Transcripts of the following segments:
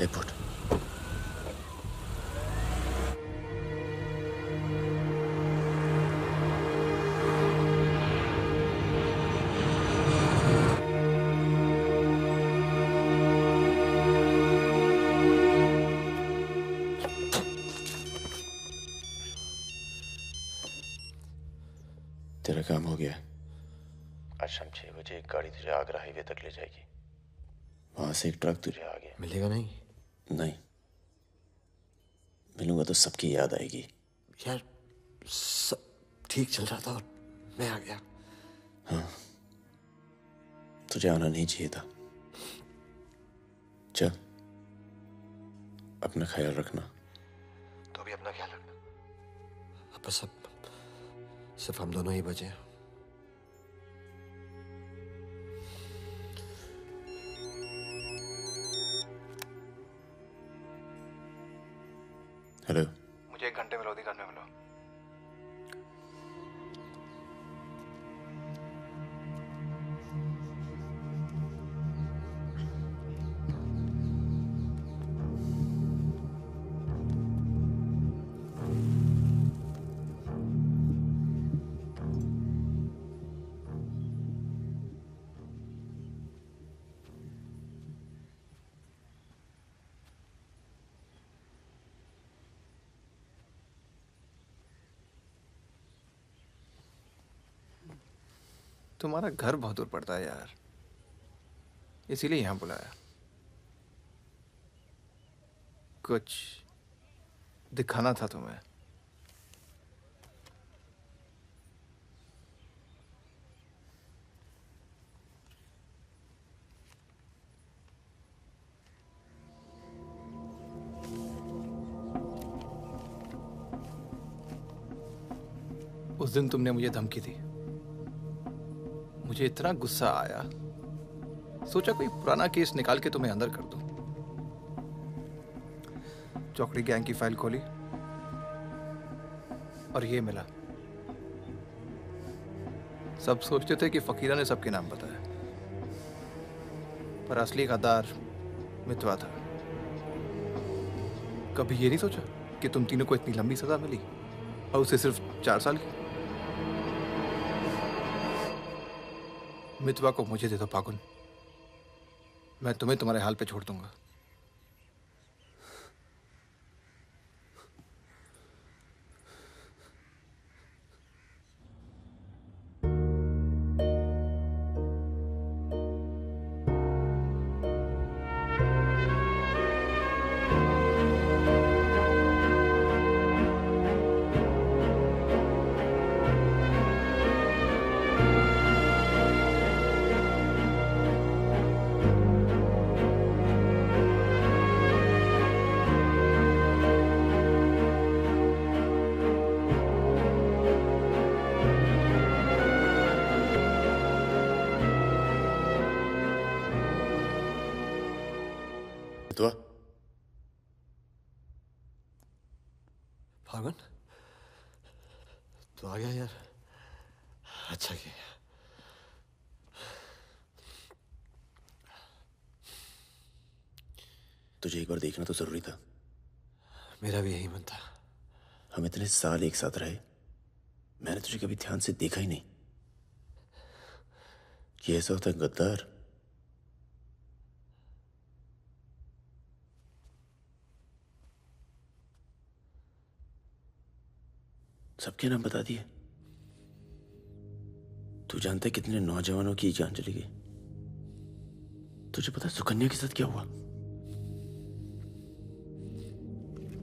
Airport. तेरा काम हो गया। आज शाम 6 बजे एक गाड़ी तुझे आगरा हाईवे तक ले जाएगी। वहां से एक ट्रक तुझे आगे मिलेगा नहीं? नहीं, मिलूंगा तो सबकी याद आएगी। यार सब ठीक चल रहा था और मैं आ गया। हाँ, तुझे आना नहीं चाहिए था। चल, अपना ख्याल रखना। तो भी अपना ख्याल रखना। अब बस अब सिर्फ हम दोनों ही बचे हैं। हेलो, मुझे 1 घंटे में लोधीगढ़ में मिलो। तुम्हारा घर बहुत दूर पड़ता है यार, इसीलिए यहाँ बुलाया। कुछ दिखाना था तुम्हें। उस दिन तुमने मुझे धमकी दी, मुझे इतना गुस्सा आया, सोचा कोई पुराना केस निकाल के तुम्हें अंदर कर दूं। चौकड़ी गैंग की फाइल खोली और ये मिला। सब सोचते थे कि फकीरा ने सबके नाम बताया, पर असली गद्दार मितवा था। कभी ये नहीं सोचा कि तुम तीनों को इतनी लंबी सजा मिली और उसे सिर्फ 4 साल की। मितवा को मुझे दे दो फागुन, मैं तुम्हें तुम्हारे हाल पे छोड़ दूंगा। तो फागुन तो आ गया यार, अच्छा किया। तुझे एक बार देखना तो जरूरी था। मेरा भी यही मन था। हम इतने साल एक साथ रहे, मैंने तुझे कभी ध्यान से देखा ही नहीं। ये ऐसा होता है गद्दार। सबके नाम बता दिए। तू जानता है कितने नौजवानों की जान चली गई? तुझे पता है सुकन्या के साथ क्या हुआ?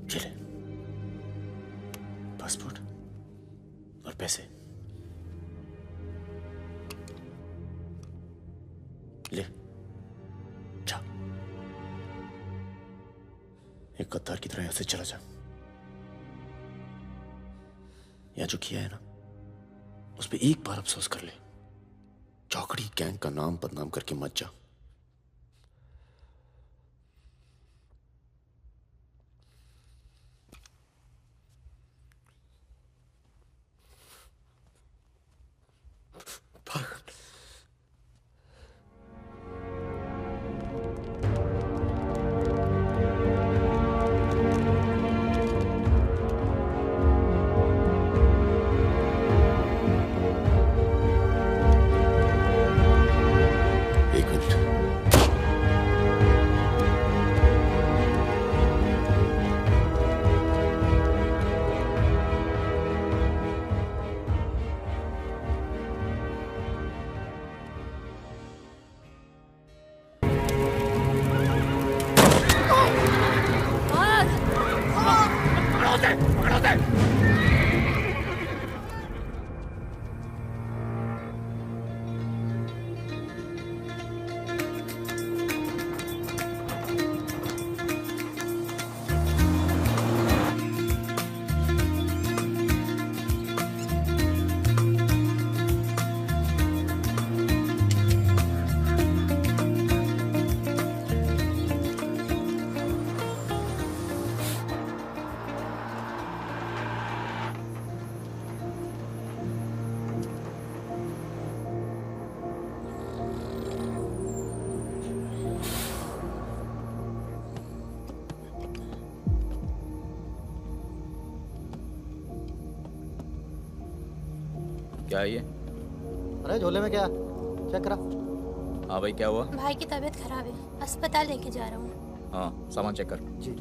चले, पासपोर्ट और पैसे ले, जा। एक गद्दार की तरह यहां से चला जा। या जो किया है ना, उस पर एक बार अफसोस कर ले। चौकड़ी गैंग का नाम बदनाम करके मत जा। एक मिनट। क्या है ये? अरे झोले में क्या चेक करा। हाँ भाई, क्या हुआ? भाई की तबीयत खराब है, अस्पताल लेके जा रहा हूँ। हाँ, सामान चेक कर। जी।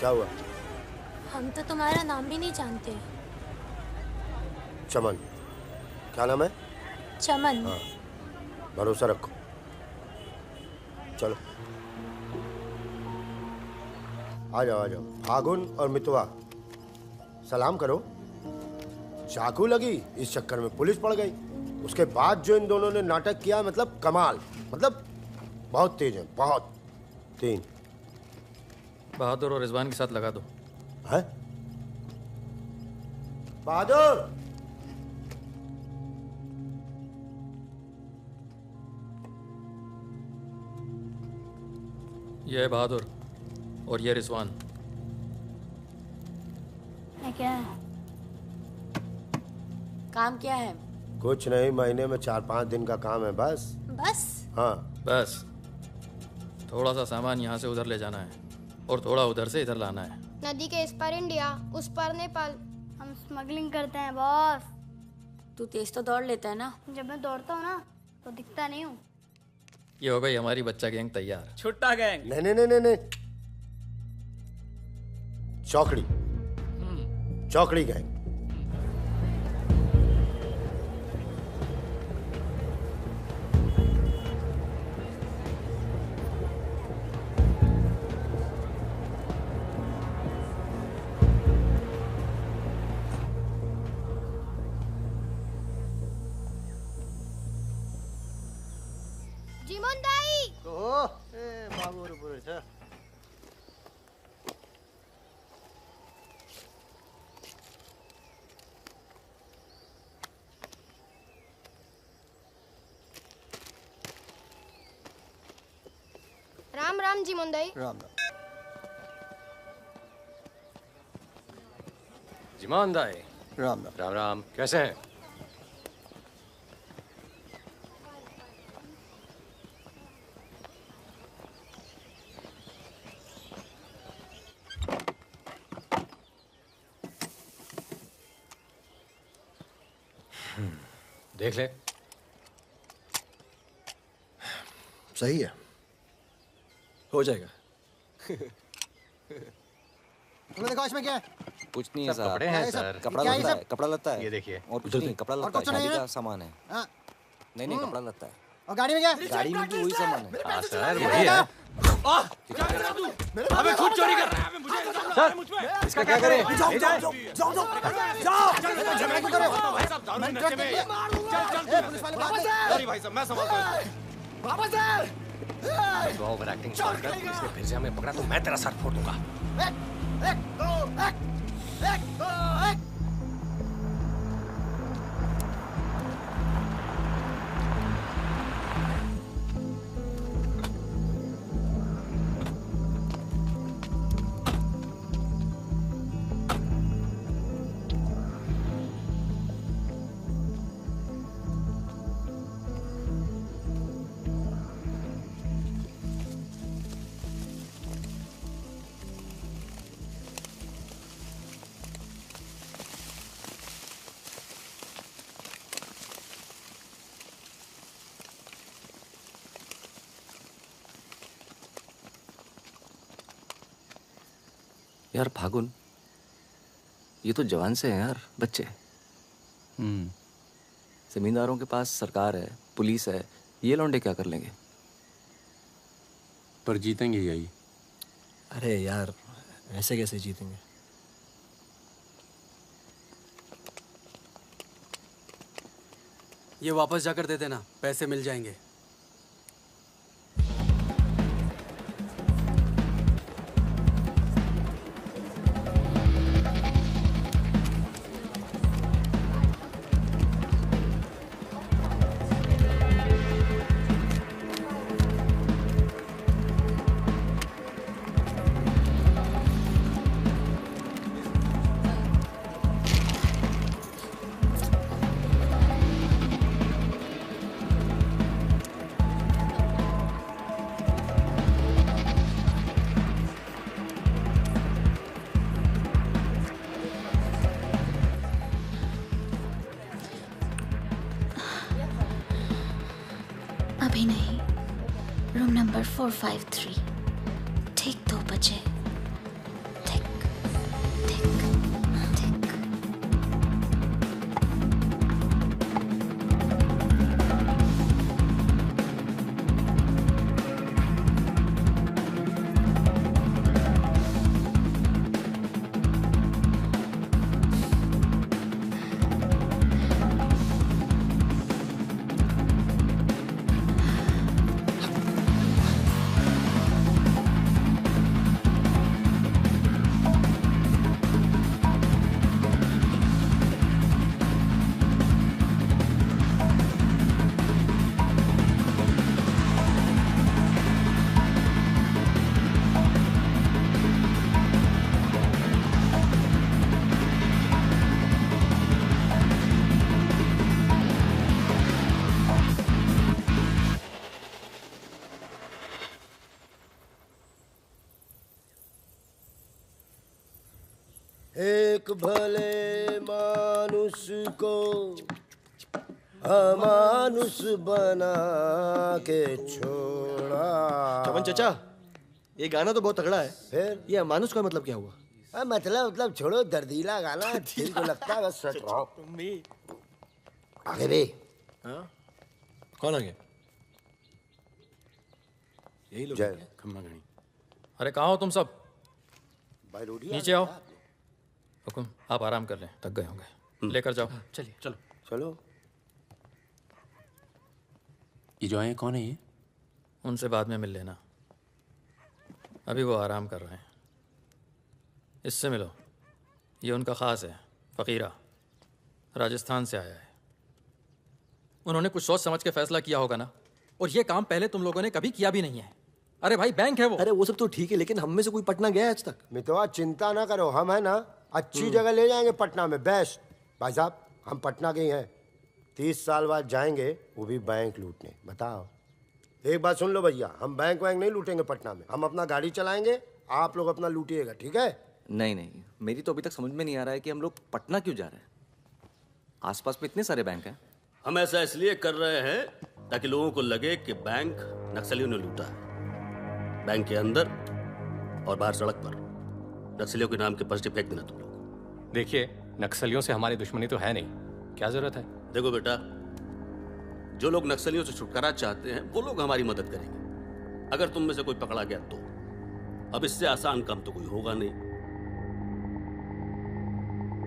क्या हुआ? हम तो तुम्हारा नाम भी नहीं जानते। चमन। क्या नाम है? चमन। हाँ, भरोसा रखो। चलो आ जाओ आ जाओ। फागुन और मितवा सलाम करो। चाकू लगी, इस चक्कर में पुलिस पड़ गई। उसके बाद जो इन दोनों ने नाटक किया, मतलब कमाल, मतलब बहुत तेज है, बहुत। 3 बहादुर और रिजवान के साथ लगा दो। है बहादुर। ये है बहादुर और ये रिजवान। क्या है? काम क्या है? कुछ नहीं, महीने में 4-5 दिन का काम है बस। बस? हाँ बस थोड़ा सा सामान यहाँ से उधर ले जाना है और थोड़ा उधर से इधर लाना है। नदी के इस पार इंडिया, उस पार नेपाल। हम स्मगलिंग करते हैं बॉस। तू तेज तो दौड़ लेता है ना? जब मैं दौड़ता हूँ ना तो दिखता नहीं हूँ। ये हो गई हमारी बच्चा गैंग तैयार। छुट्टा गैंग। नहीं नहीं नहीं नहीं नहीं, चौकड़ी। चौकड़ी गैंग। जीमन दाई। बाबू छ राम राम जीमन दाई। राम राम। जिमान दाई। राम राम। राम राम, कैसे हैं? देख ले। सही है, हो जाएगा। तुमने देखा इसमें क्या है? कुछ नहीं है सब सर। कपड़े हैं सर। कपड़ा क्या है लता सब? है, कपड़ा लता है। ये देखिए। और कुछ नहीं, कपड़ा और लता है, कुछ नहीं शादी है? का सामान है। हाँ। नहीं नहीं, कपड़ा लता है। और गाड़ी में क्या? गाड़ी में भी वही सामान है। हाँ सर, वही है। क्या कर रहा है तू? अबे खुद चोरी कर रहा है। मुझे सर, इसका क्या करें? जाओ झगड़ा क्यों कर रहे हो? भाई साहब दारू नशे में। चल भाई साहब मैं संभालता हूँ। तो ओवर एक्टिंग छोड़ कर पुलिस ने फिर से हमें पकड़ा तो मैं तेरा सर फोड़ दूंगा। यार फागुन, ये तो जवान से हैं यार, बच्चे। जमींदारों के पास सरकार है, पुलिस है, ये लौंडे क्या कर लेंगे? पर जीतेंगे यही। अरे यार, ऐसे कैसे जीतेंगे? ये वापस जाकर दे देना, पैसे मिल जाएंगे। अभी नहीं, रूम नंबर 453, ठीक 2 बजे। ठीक ठीक ठीक। एक भले मानुष को अमानुष बना के छोड़ा। चमन चचा, ये गाना तो बहुत तगड़ा है। फिर ये अमानुष का मतलब क्या हुआ? मतलब छोड़ो, दर्दीला गाना दिल को लगता है बस। सच आगे भी। कौन आगे? यही लोग जय। खम्मा गणी। अरे कहाँ हो तुम सब? भाई रोटी नीचे आओ। हुकुम, आप आराम कर लें, थक गए होंगे। लेकर जाओ। चलिए चलो। चलो। ये जो आए कौन है ये? उनसे बाद में मिल लेना, अभी वो आराम कर रहे हैं। इससे मिलो, ये उनका ख़ास है, फ़कीरा, राजस्थान से आया है। उन्होंने कुछ सोच समझ के फैसला किया होगा ना, और ये काम पहले तुम लोगों ने कभी किया भी नहीं है। अरे भाई, बैंक है वो। अरे वो सब तो ठीक है, लेकिन हम में से कोई पटना गया है आज तक? मितवा चिंता ना करो, हम है ना अच्छी जगह ले जाएंगे पटना में, बेस्ट। भाई साहब, हम पटना के ही हैं। 30 साल बाद जाएंगे, वो भी बैंक लूटने। बताओ, एक बात सुन लो भैया, हम बैंक वैंक नहीं लूटेंगे पटना में। हम अपना गाड़ी चलाएंगे, आप लोग अपना लूटिएगा, ठीक है? नहीं नहीं, मेरी तो अभी तक समझ में नहीं आ रहा है कि हम लोग पटना क्यों जा रहे हैं। आसपास में इतने सारे बैंक हैं। हम ऐसा इसलिए कर रहे हैं ताकि लोगों को लगे कि बैंक नक्सलियों ने लूटा है। बैंक के अंदर और बाहर सड़क पर नक्सलियों के नाम के पर्चे फेंक देना तुम लोग। देखिए, नक्सलियों से हमारी दुश्मनी तो है नहीं, क्या जरूरत है? देखो बेटा, जो लोग नक्सलियों से छुटकारा चाहते हैं वो लोग हमारी मदद करेंगे, अगर तुम में से कोई पकड़ा गया तो। अब इससे आसान काम तो कोई होगा नहीं।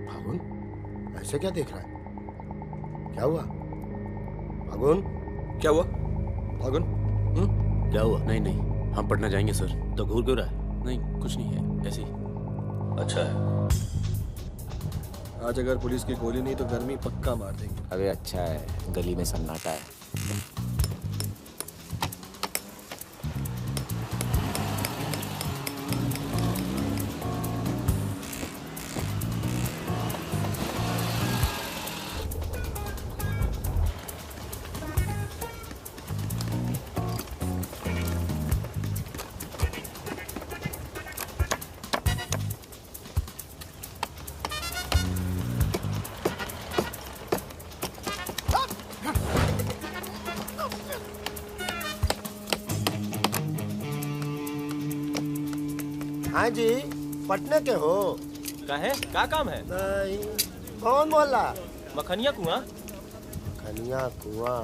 फागुन ऐसे क्या देख रहा है? क्या हुआ फागुन? क्या हुआ फागुन? क्या हुआ? नहीं नहीं, हम पटना जाएंगे सर। तो घूर क्यों रहा है? नहीं कुछ नहीं है, ऐसे ही। अच्छा है। आज अगर पुलिस की गोली नहीं तो गर्मी पक्का मार देंगे। अबे अच्छा है, गली में सन्नाटा है। हाँ जी, पटना के हो? का है? क्या काम है? नहीं। कौन मोहल्ला? मखनिया कुआं। खनिया कुआं।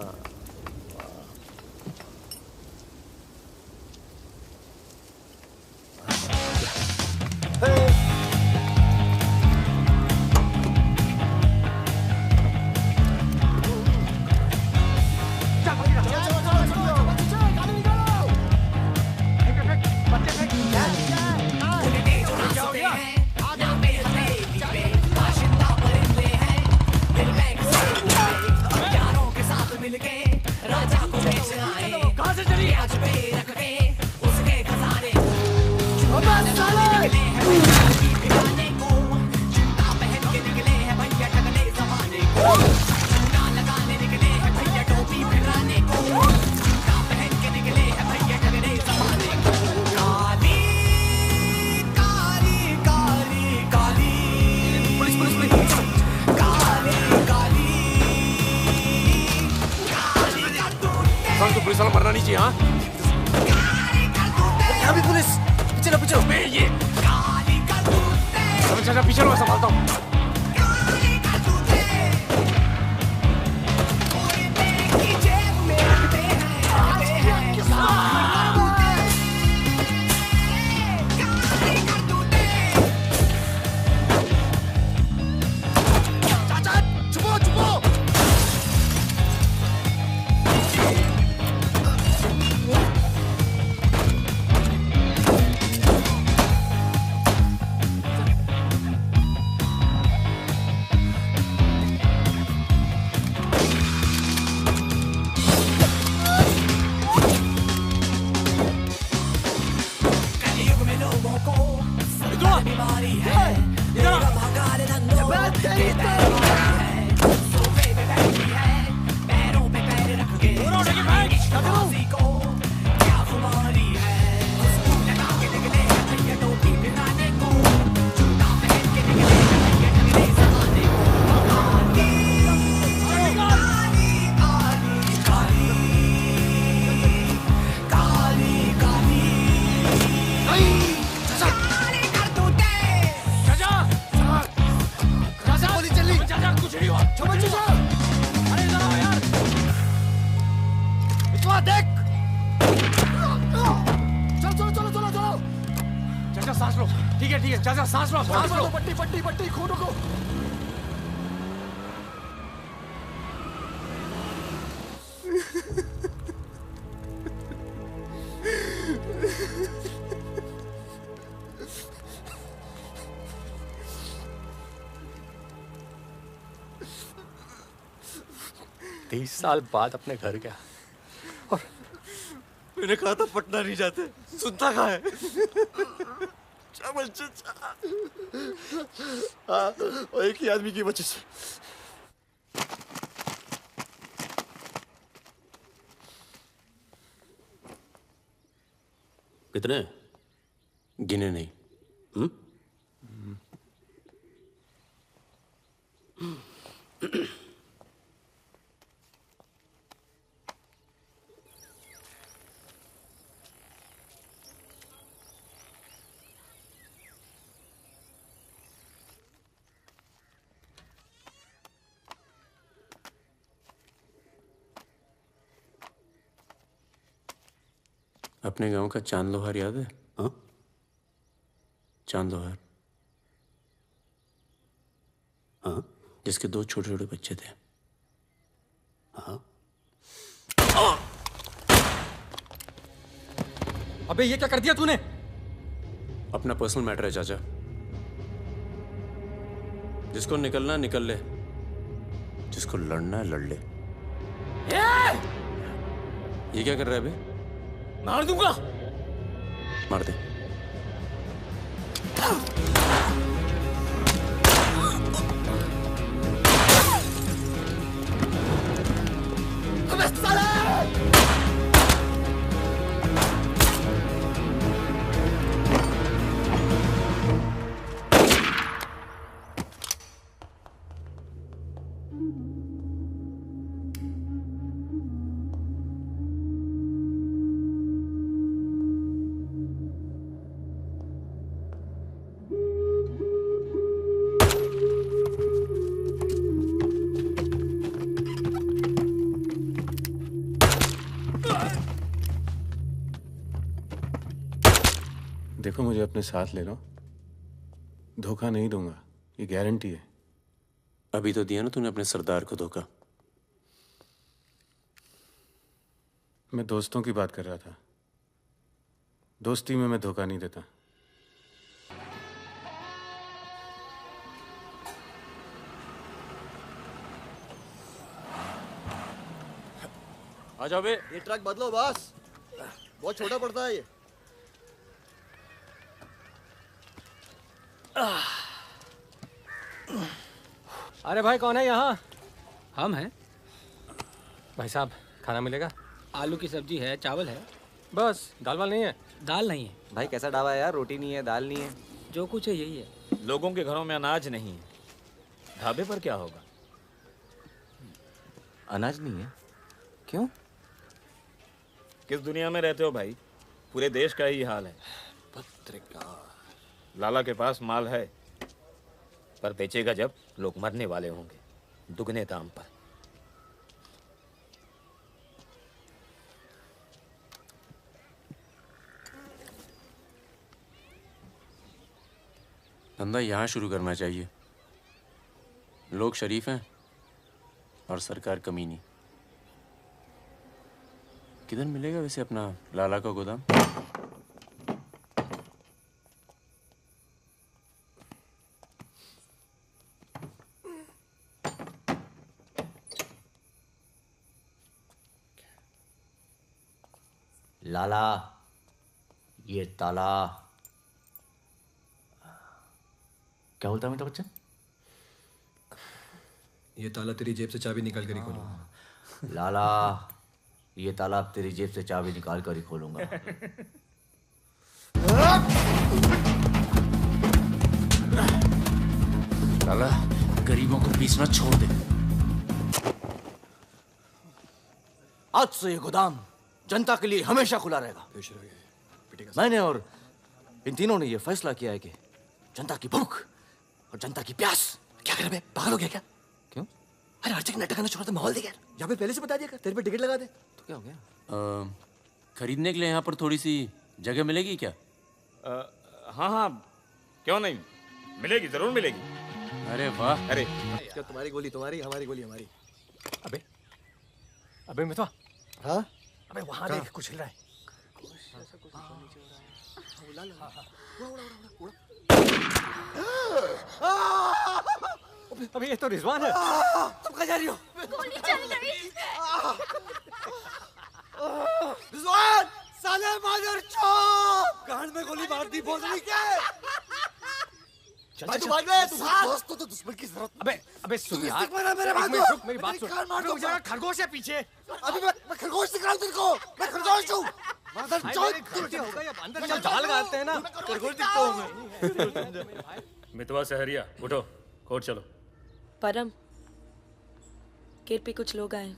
तो पुलिस वाला मरना नहीं चाहिए। हाँ यहाँ भी पुलिस। पीछे लो पीछे लो। ये चाचा पीछे लो, मैं संभालता हूँ। साल बाद अपने घर गया और मैंने कहा था पटना नहीं जाते, सुनता कहाँ है? हाँ, और एक ही आदमी की वजह से। कितने? गिने नहीं। अपने गांव का चांद लोहार याद है? हाँ? चांद लोहार। हाँ? जिसके 2 छोटे छोटे बच्चे थे। हाँ? अबे ये क्या कर दिया तूने? अपना पर्सनल मैटर है चाचा। जिसको निकलना है निकल ले, जिसको लड़ना है लड़ ले। ये क्या कर रहा है बे? मार दूंगा। मार दे। अबे साले! देखो मुझे अपने साथ ले लो, धोखा नहीं दूंगा, ये गारंटी है। अभी तो दिया ना तूने अपने सरदार को धोखा। मैं दोस्तों की बात कर रहा था, दोस्ती में मैं धोखा नहीं देता। आ जाओ बे। ये ट्रक बदलो बॉस, बहुत छोटा पड़ता है ये। अरे भाई कौन है यहाँ? हम हैं। भाई साहब खाना मिलेगा? आलू की सब्जी है, चावल है, बस। दाल वाल नहीं है? दाल नहीं है। भाई कैसा ढाबा है यार, रोटी नहीं है, दाल नहीं है। जो कुछ है यही है। लोगों के घरों में अनाज नहीं है, ढाबे पर क्या होगा? अनाज नहीं है? क्यों? किस दुनिया में रहते हो भाई? पूरे देश का ही हाल है। पत्रकार लाला के पास माल है, पर बेचेगा जब लोग मरने वाले होंगे, दुगने दाम पर। धंधा यहाँ शुरू करना चाहिए। लोग शरीफ हैं और सरकार कमीनी। किधर मिलेगा वैसे अपना लाला का गोदाम? लाला, ये ताला। क्या बोलता है अमिताभ बच्चन? ये ताला तेरी जेब से चाबी निकाल कर ही खोलूंगा। लाला, ये ताला तेरी जेब से चाबी निकाल कर ही खोलूंगा। लाला, गरीबों को पीसना छोड़ दे। आज से ये गोदाम जनता के लिए हमेशा खुला रहेगा। मैंने और इन तीनों ने ये फैसला किया है कि जनता की भूख और जनता की प्यास। क्या कर रहे, पागल हो गया क्या? क्यों? अरे हर जगह नाटक छोड़ दे, माहौल दे यार। यहाँ पे पहले से बता दिया कर, तेरे पे टिकट लगा दे। तो क्या हो गया? खरीदने के लिए यहाँ पर थोड़ी सी जगह मिलेगी क्या? हाँ हाँ, क्यों नहीं, मिलेगी, जरूर मिलेगी। अरे वाह। अरे क्या तुम्हारी गोली तुम्हारी, हमारी गोली हमारी। अबे अबे मितवा। हाँ? अबे वहां देख, कुछ हिल रहा है। अबे ये तो रिजवान है। तुम कहाँ जा रही हो? गोली चल गई। रिजवान, साले मादरचोद! गांड में गोली मार दी, भोसड़ी के। भाई तू भाग ले, तू भाग। दोस्तों तो दुश्मन की जरूरत। अबे सुन यार, मेरे बात रुक, मेरी बात सुन। रुक जरा, खरगोश है पीछे। अभी मैं खरगोश दिख रहा हूँ तेरे को। मैं खरगोश हूँ। अंदर चल, जाल लगाते हैं ना, खरगोश दिखता हूँ मैं। मितवा सहरिया, उठो, कोर्ट चलो। परम, गेट पे कुछ लोग आए,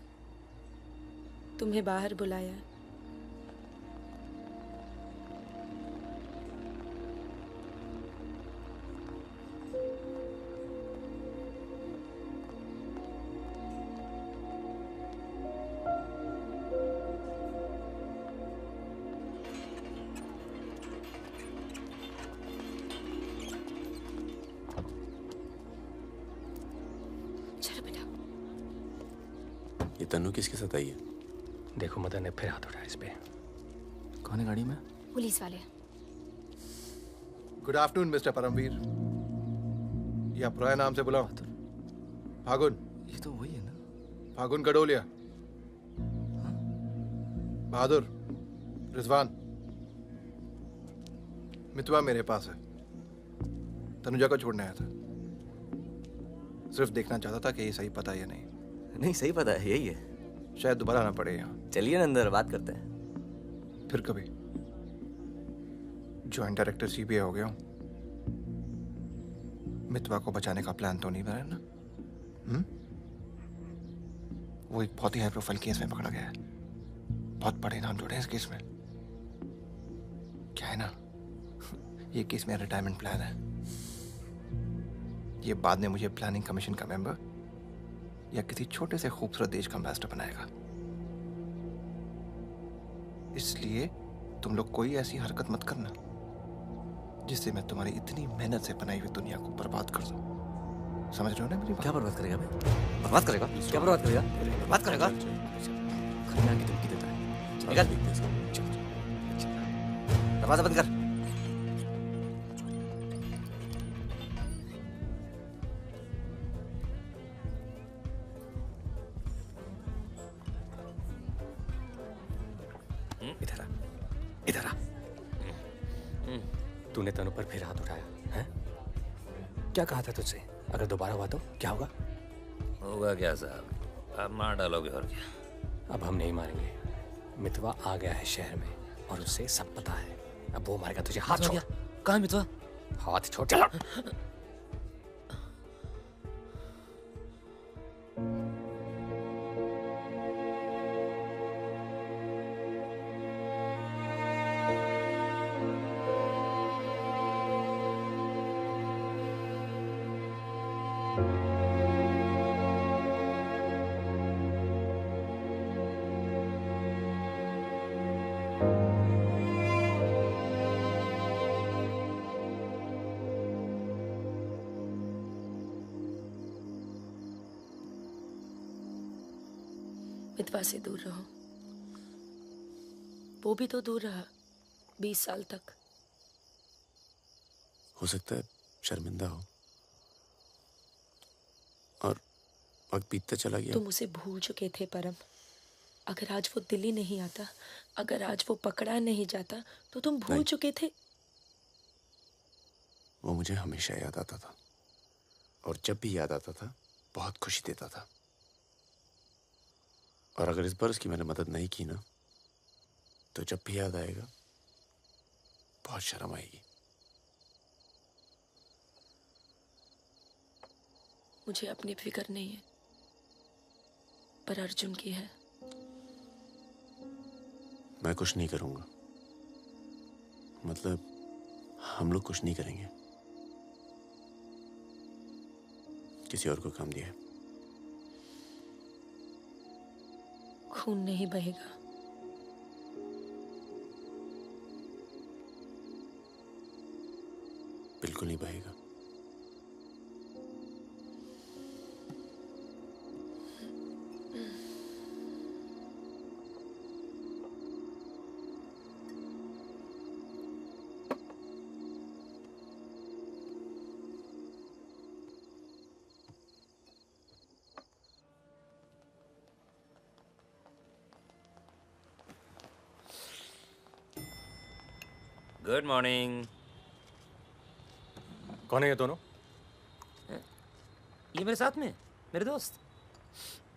तुम्हें बाहर बुलाया। तन्नू किसके साथ आई है? देखो मदन ने फिर हाथ उठाया इस पे। कौन है गाड़ी में? पुलिस वाले। Good afternoon mister Paramvir. या पुराने नाम से बुलाओ। फागुन। ये तो वही है ना? फागुन गडोलिया। बहादुर, रिजवान। मितवा मेरे पास है। तनुजा को छोड़ने आया था। सिर्फ देखना चाहता था कि ये सही पता है या नहीं। नहीं, सही पता है, यही है। शायद दोबारा आना पड़े यहाँ। चलिए ना अंदर बात करते हैं। फिर कभी। ज्वाइंट डायरेक्टर सीबीआई हो गया हूँ। मितवा को बचाने का प्लान तो नहीं बना ना? वो एक बहुत ही हाई प्रोफाइल केस में पकड़ा गया है। बहुत बड़े नाम जुड़े हैं इस केस में। क्या है ना, ये केस मेरा रिटायरमेंट प्लान है। ये बाद में मुझे प्लानिंग कमीशन का मेंबर या किसी छोटे से खूबसूरत देश का एम्बेसडर बनाएगा। इसलिए तुम लोग कोई ऐसी हरकत मत करना जिससे मैं तुम्हारी इतनी मेहनत से बनाई हुई दुनिया को बर्बाद कर दूं। समझ रहे हो ना मेरी बात? क्या बर्बाद करेगा बे? बर्बाद करेगा? क्या बर्बाद करेगा? बर्बाद करेगा? खन्ना की धमकी देता है। निकल। दरवाजा बंद कर। इधर आ, इधर आ। तूने तनु पर फिर हाथ उठाया है? क्या कहा था तुझसे? अगर दोबारा हुआ तो क्या होगा? होगा क्या साहब, आप मार डालोगे और क्या? अब हम नहीं मारेंगे। मितवा आ गया है शहर में और उसे सब पता है। अब वो मारेगा तुझे। हाथ छोड़। कहाँ है मितवा? हाथ छोड़। चलो। मितवा से दूर रहो। वो भी तो दूर रहा 20 साल तक। हो सकता है शर्मिंदा हो और वक्त बीतता चला गया। तुम उसे भूल चुके थे परम। अगर आज वो दिल्ली नहीं आता, अगर आज वो पकड़ा नहीं जाता तो तुम भूल चुके थे। वो मुझे हमेशा याद आता था और जब भी याद आता था बहुत खुशी देता था। और अगर इस बार उसकी मैंने मदद नहीं की ना, तो जब भी याद आएगा बहुत शर्म आएगी। मुझे अपनी फिक्र नहीं है, पर अर्जुन की है। मैं कुछ नहीं करूंगा, मतलब हम लोग कुछ नहीं करेंगे। किसी और को काम दिया है। खून नहीं बहेगा। बिल्कुल नहीं बहेगा। Good morning. कौन है ये दोनों? ये मेरे साथ में मेरे दोस्त।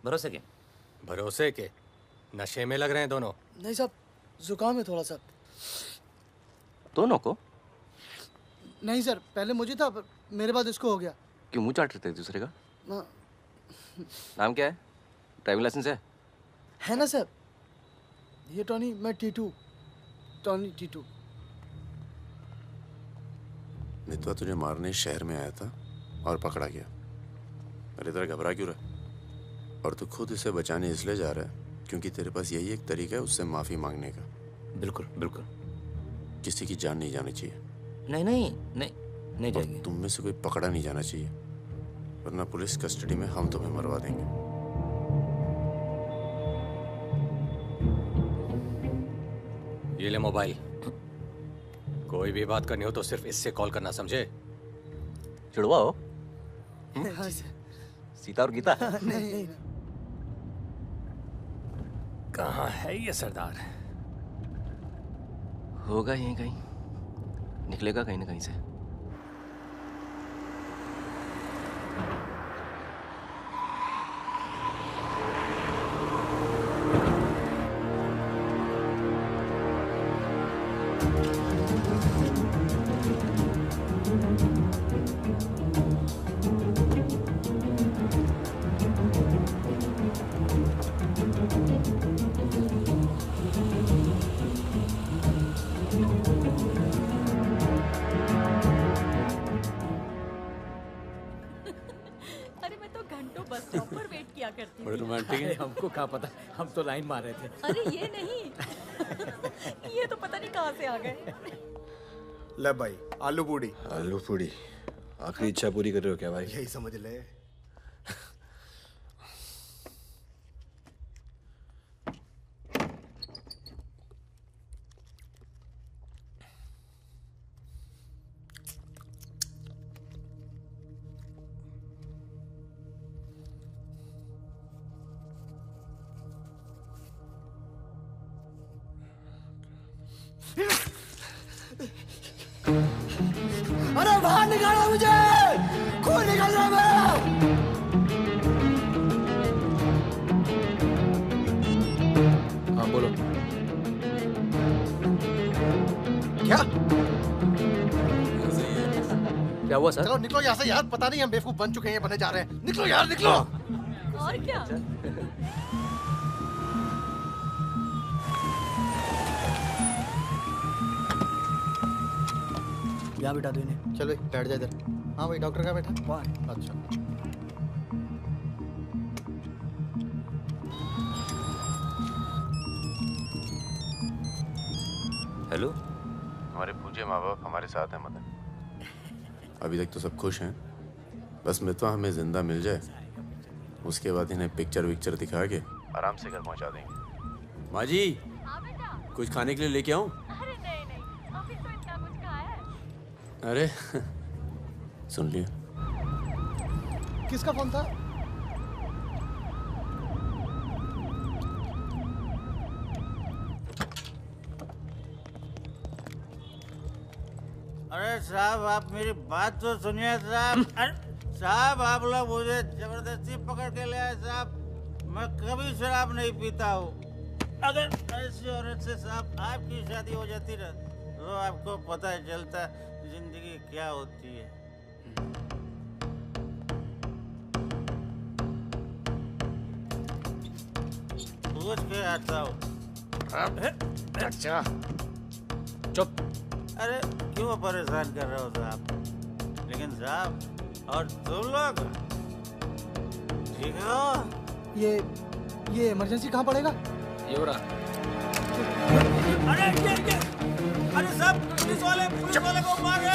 भरोसे के? भरोसे के? नशे में लग रहे हैं दोनों। नहीं साहब, जुकाम है थोड़ा सा। दोनों को? नहीं सर, पहले मुझे था, पर मेरे बाद इसको हो गया। क्यों मुंह चाट रहे थे एक दूसरे का? ना। नाम क्या है? ड्राइविंग लाइसेंस है ना सर? ये टॉनी, मैं टीटू। टॉनी टीटू। मितवा तुझे मारने शहर में आया था और पकड़ा गया। अरे तेरा घबरा क्यों रहा? और तू खुद इसे बचाने इसलिए जा रहा है क्योंकि तेरे पास यही एक तरीका है उससे माफी मांगने का। बिल्कुल बिल्कुल। किसी की जान नहीं जानी चाहिए। नहीं नहीं नहीं नहीं जाएगी। तुम में से कोई पकड़ा नहीं जाना चाहिए, वरना पुलिस कस्टडी में हम तुम्हें मरवा देंगे। ये ले मोबाइल। कोई भी बात करनी हो तो सिर्फ इससे कॉल करना, समझे? जुड़वा हो? सीता और गीता? नहीं। कहाँ है ये सरदार? होगा यहीं कहीं, निकलेगा कहीं ना कहीं से। अरे मैं तो घंटों बस स्टॉप पर वेट किया करती थी। बड़े रोमांटिक है। अरे हमको क्या पता, हम तो लाइन मार रहे थे। अरे ये नहीं ये तो पता नहीं कहाँ से आ गए। ले भाई, आलू पूड़ी। आलू पूड़ी? आखिरी इच्छा पूरी कर रहे हो क्या भाई? यही समझ ले। अरे बाहर निकालो मुझे, खून निकल रहा है मेरा। हाँ बोलो। क्या? क्या हुआ सर? चलो निकलो यहाँ से यार, पता नहीं हम बेवकूफ बन चुके हैं, बनने जा रहे हैं। निकलो यार, निकलो। और क्या? यहाँ बिठा दो इन्हें। चलो बैठ जा इधर। हाँ भाई, डॉक्टर कहाँ बैठा? वहाँ है। अच्छा। हेलो। हमारे पूज्य माँ बाप हमारे साथ हैं मदन। अभी तक तो सब खुश हैं, बस मितवा हमें जिंदा मिल जाए, उसके बाद इन्हें पिक्चर विक्चर दिखा के आराम से घर पहुंचा देंगे। माँ जी, कुछ खाने के लिए लेके आऊं? अरे नहीं ऑफिस में इतना कुछ खाया है। अरे सुन लिया। किसका फोन था? अरे साहब, आप मेरी बात तो सुनिए साहब। अरे साहब, आप लोग मुझे जबरदस्ती पकड़ के ले आए साहब। मैं कभी शराब नहीं पीता हूँ। अगर ऐसी औरत से साहब आपकी शादी हो जाती ना, तो आपको पता चलता जिंदगी क्या होती है। पूछ के आता हूँ। अच्छा चुप। अरे क्यों परेशान कर रहे हो साहब? लेकिन साहब, और तुम लोग ठीक हो? ये इमरजेंसी कहाँ पड़ेगा? ये हो रहा। अरे साहब, पुलिस वाले को मार रहे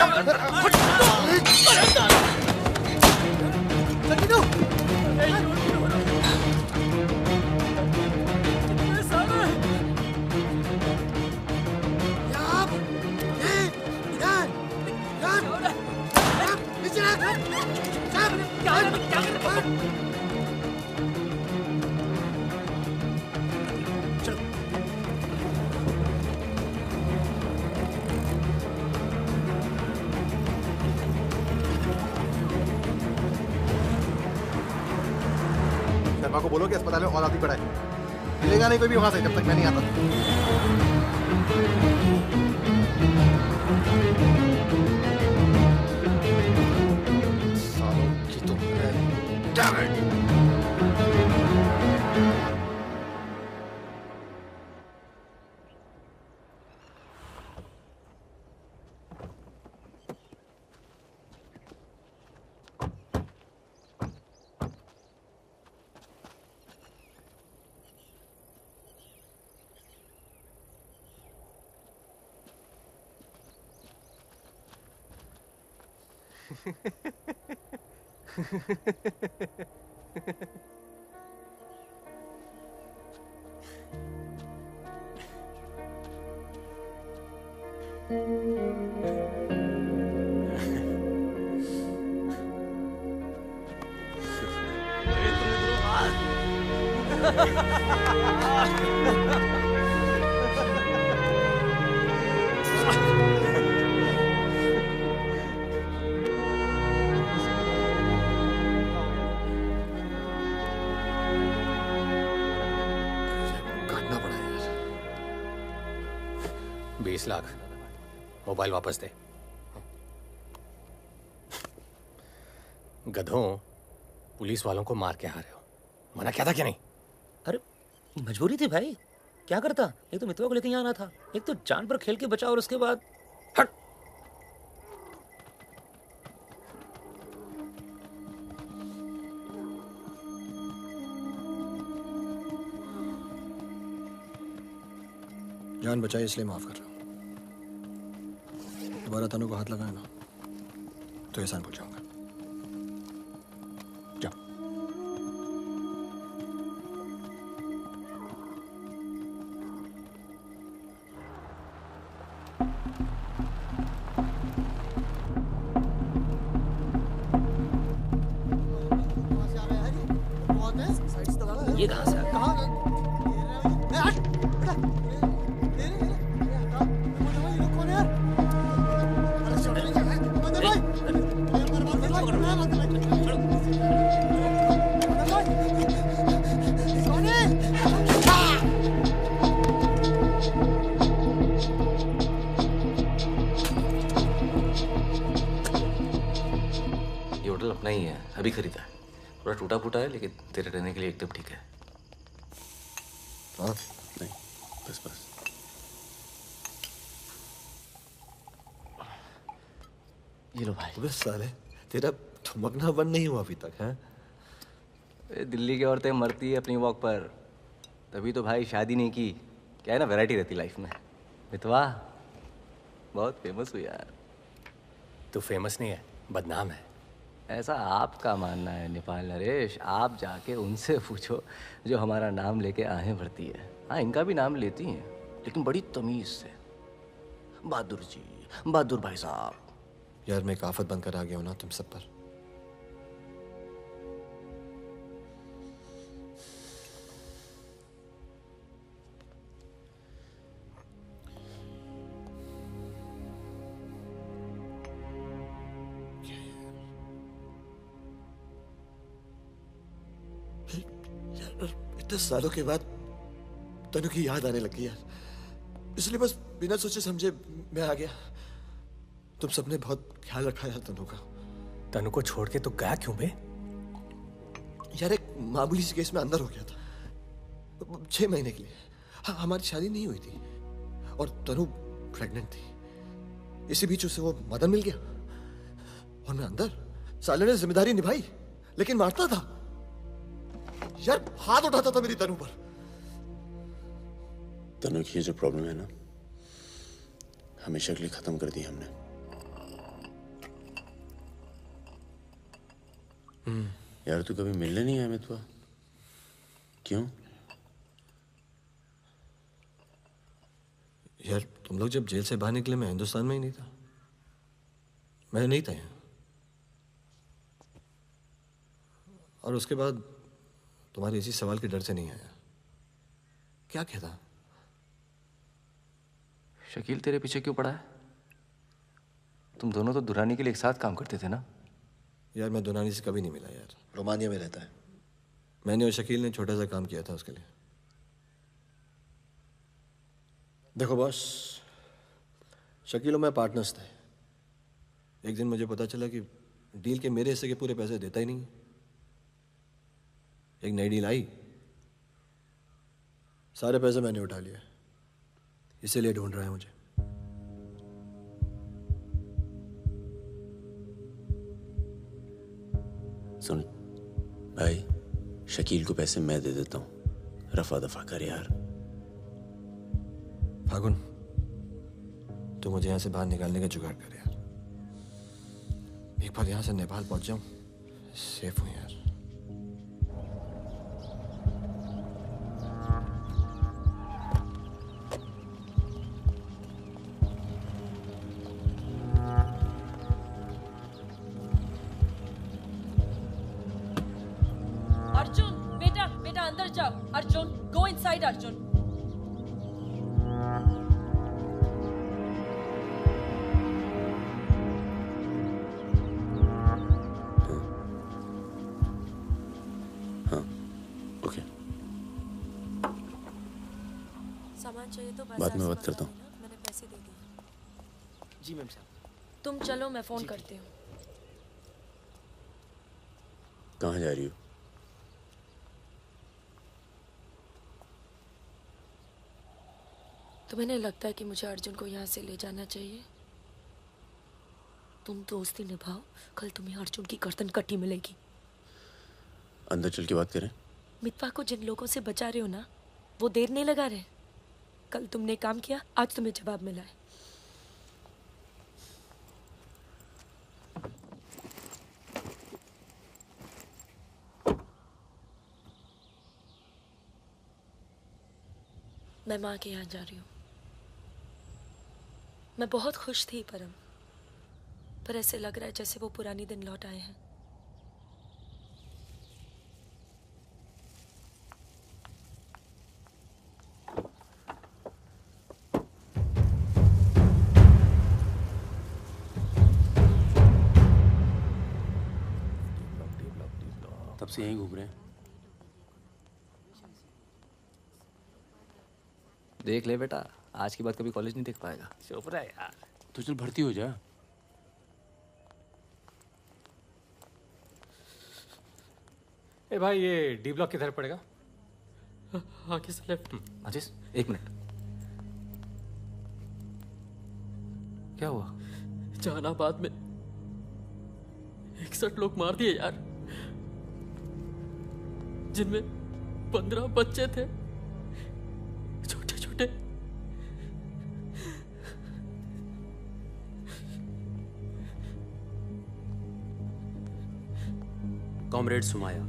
शर्मा को बोलो कि अस्पताल में और आदमी पड़ा है। मिलेगा नहीं कोई भी वहां से जब तक मैं नहीं आता। सालों की तो Damn it! काटना पड़ा यार। 20 लाख मोबाइल वापस दे। गधों, पुलिस वालों को मार के आ रहे हो, मना क्या था क्या नहीं? अरे मजबूरी थी भाई, क्या करता। एक तो मितवा को लेके यहाँ आना था, एक तो जान पर खेल के बचा, और उसके बाद हट। जान बचाई इसलिए माफ कर रहा हूँ। दोबारा तनु को हाथ लगाया ना तो एहसान भूल जाऊंगा। जाओ। ये कहाँ से आ गया? ये होटल अपना ही है, अभी खरीदा है। थोड़ा टूटा फूटा है लेकिन तेरे रहने के लिए एकदम ठीक है। हाँ नहीं, बस बस। ये लो भाई। अबे साले, तेरा ठुमकना बंद नहीं हुआ अभी तक है? दिल्ली की औरतें मरती है अपनी वॉक पर, तभी तो भाई शादी नहीं की। क्या है ना, वैरायटी रहती लाइफ में। मितवा बहुत फेमस हुई यार। तू फेमस नहीं है, बदनाम है। ऐसा आपका मानना है नेपाल नरेश। आप जाके उनसे पूछो जो हमारा नाम लेके आहें भरती है। हाँ, इनका भी नाम लेती हैं लेकिन बड़ी तमीज से। बहादुर जी, बहादुर भाई साहब। यार मैं एक आफत बनकर आ गया हूं ना तुम सब पर। इतने सालों के बाद तनु की याद आने लगी यार, इसलिए बस बिना सोचे समझे मैं आ गया। तुम सबने बहुत ख्याल रखा यार तनु का। तनु को छोड़ के तो गया क्यों बे? यार एक मामूली सी केस में अंदर हो गया था 6 महीने के लिए। हाँ, हमारी शादी नहीं हुई थी और तनु प्रेग्नेंट थी। इसी बीच उसे वो मदन मिल गया और मैं अंदर। साले ने जिम्मेदारी निभाई लेकिन मारता था यार, हाथ उठाता था मेरी तनु पर। तनु की ये जो प्रॉब्लम है ना, हमेशा के लिए खत्म कर दी हमने। यार तू कभी मिलने नहीं आया मितवा? क्यों? यार तुम लोग जब जेल से बाहर निकले मैं हिंदुस्तान में ही नहीं था। मैं नहीं था यहाँ। और उसके बाद तुम्हारे इसी सवाल के डर से नहीं आया। क्या कहता? शकील तेरे पीछे क्यों पड़ा है? तुम दोनों तो दुरानी के लिए एक साथ काम करते थे ना? यार मैं दुरानी से कभी नहीं मिला यार। रोमानिया में रहता है। मैंने और शकील ने छोटा सा काम किया था उसके लिए। देखो बॉस, शकील और मैं पार्टनर्स थे। एक दिन मुझे पता चला कि डील के मेरे हिस्से के पूरे पैसे देता ही नहीं। एक नई डील आई, सारे पैसे मैंने उठा लिए। इसीलिए ढूंढ रहा है मुझे। सुन भाई, शकील को पैसे मैं दे देता हूं, रफा दफा कर यार। फागुन, तू मुझे यहां से बाहर निकालने का जुगाड़ कर यार। एक बार यहां से नेपाल पहुंच जाऊं, सेफ हूं यार। अंदर जाओ। Arjun, go inside Arjun. सामान चाहिए तो बाद में बात करता हूँ। मैंने पैसे दे दिए। जी मैम साहब। तुम चलो, मैं फोन करती हूँ। कहाँ जा रही हो? तुम्हें नहीं लगता है कि मुझे अर्जुन को यहाँ से ले जाना चाहिए? तुम दोस्ती निभाओ, कल तुम्हें अर्जुन की गर्दन कटी मिलेगी। अंदर चल के बात करें। मितवा को जिन लोगों से बचा रहे हो ना, वो देर नहीं लगा रहे। कल तुमने काम किया, आज तुम्हें जवाब मिला है। मैं माँ के यहाँ जा रही हूँ। मैं बहुत खुश थी परम, पर ऐसे लग रहा है जैसे वो पुरानी दिन लौट आए हैं। तब से यहीं घूम रहे हैं। देख ले बेटा, आज के बाद कभी कॉलेज नहीं देख पाएगा। चुप रहा यार। तो चल भर्ती हो जा। ए भाई, ये डी ब्लॉक किधर पड़ेगा? आगे से लेफ्ट। अजीज, एक मिनट। क्या हुआ? जहानाबाद में 61 लोग मार दिए यार, जिनमें 15 बच्चे थे, छोटे छोटे। कॉमरेड सुमाया,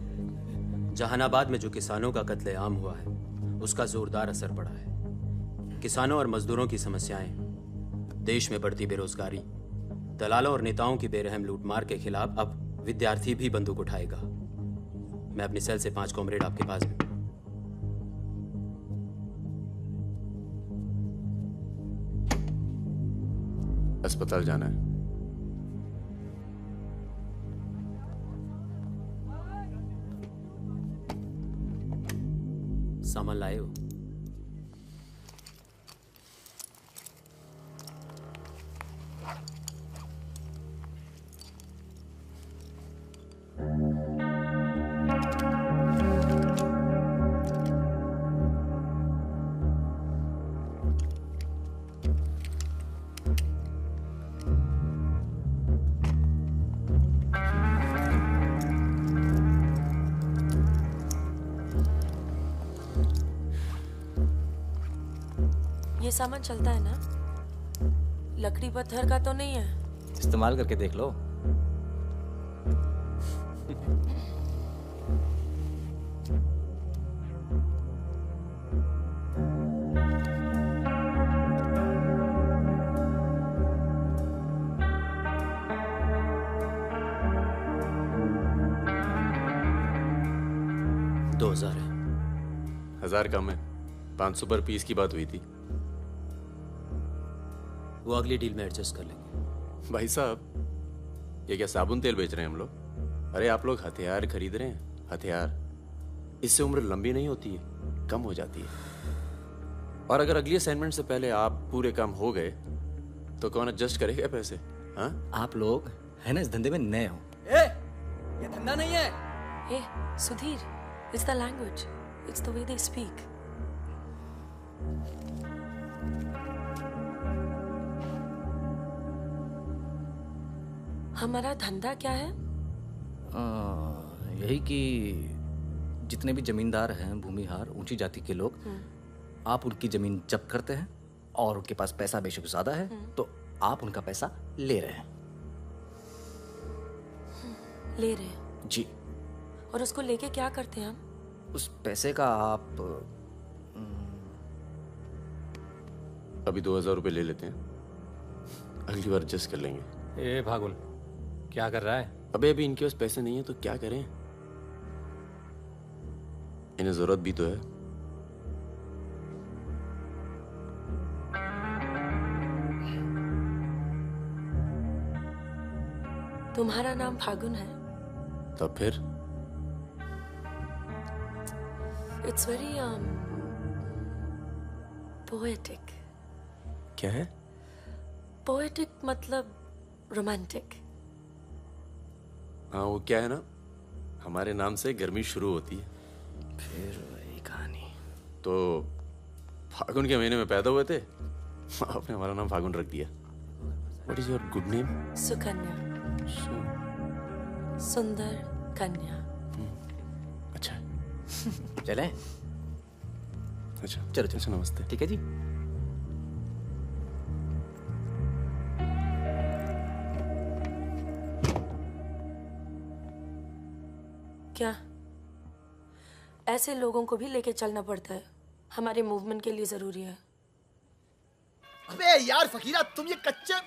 जहानाबाद में जो किसानों का कत्लेआम हुआ है उसका जोरदार असर पड़ा है। किसानों और मजदूरों की समस्याएं, देश में बढ़ती बेरोजगारी, दलालों और नेताओं की बेरहम लूटमार के खिलाफ अब विद्यार्थी भी बंदूक उठाएगा। मैं अपनी सेल से 5 कॉमरेड आपके पास में। अस्पताल जाना है। सामान लाए हो? ये सामान चलता है ना? लकड़ी पत्थर का तो नहीं है? इस्तेमाल करके देख लो। हजार कम है। 500 पर पीस की बात हुई थी। वो अगली डील में एडजस्ट कर लेंगे। भाई साहब, ये क्या साबुन तेल बेच रहे हैं हम लोग? अरे आप लोग हथियार खरीद रहे हैं। हथियार, इससे उम्र लंबी नहीं होती है, कम हो जाती है। और अगर अगली असाइनमेंट से पहले आप पूरे काम हो गए तो कौन एडजस्ट करेगा पैसे? हाँ, आप लोग है ना इस धंधे में नए हो। ये धंधा नहीं है। Hey, Sudhir, it's the language. It's the way they speak. हमारा धंधा क्या है? यही कि जितने भी जमींदार हैं, भूमिहार, ऊंची जाति के लोग, आप उनकी जमीन जब्त करते हैं और उनके पास पैसा बेशक ज्यादा है तो आप उनका पैसा ले रहे हैं। ले रहे हैं? जी। और उसको लेके क्या करते हैं हम? उस पैसे का आप अभी 2000 रुपए ले लेते हैं, अगली बार एडजस्ट कर लेंगे। ए भागुन, क्या कर रहा है? अबे अभी इनके पास पैसे नहीं है तो क्या करें? इन्हें जरूरत भी तो है। तुम्हारा नाम फागुन है? तब फिर इट्स वेरी पोएटिक। क्या है? पोएटिक मतलब रोमांटिक। हाँ, वो क्या है ना, हमारे नाम से गर्मी शुरू होती है। फिर वही कहानी। तो फागुन के महीने में पैदा हुए थे, आपने हमारा नाम फागुन रख दिया। What is your good name? Sukanya. सुंदर कन्या। अच्छा। चलें? अच्छा चलो चलो। अच्छा, नमस्ते। ठीक है जी। क्या ऐसे लोगों को भी लेके चलना पड़ता है? हमारे मूवमेंट के लिए जरूरी है। अबे यार फकीरा, तुम ये कच्चे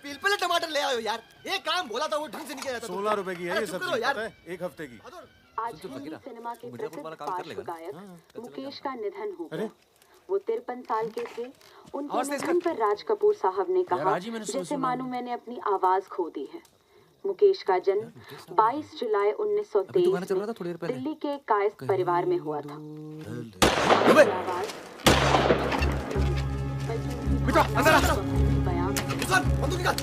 पिलपिले टमाटर ले आयो यार। एक काम बोला था वो ढंग से नहीं किया जाता। 16 रुपए की है ये सब्जी, पता है? एक हफ्ते की। आज हिंदी सिनेमा के प्रसिद्ध पार्श्व गायक मुकेश का निधन हो गया। वो 53 साल के थे। उनके निधन पर राज कपूर साहब ने कहा, जैसे मानो मैंने अपनी आवाज खो दी है। मुकेश का जन्म 22 जुलाई 1923 में दिल्ली के कायस्थ परिवार में हुआ था। बेटा अंदर आ। बंदूक निकाल।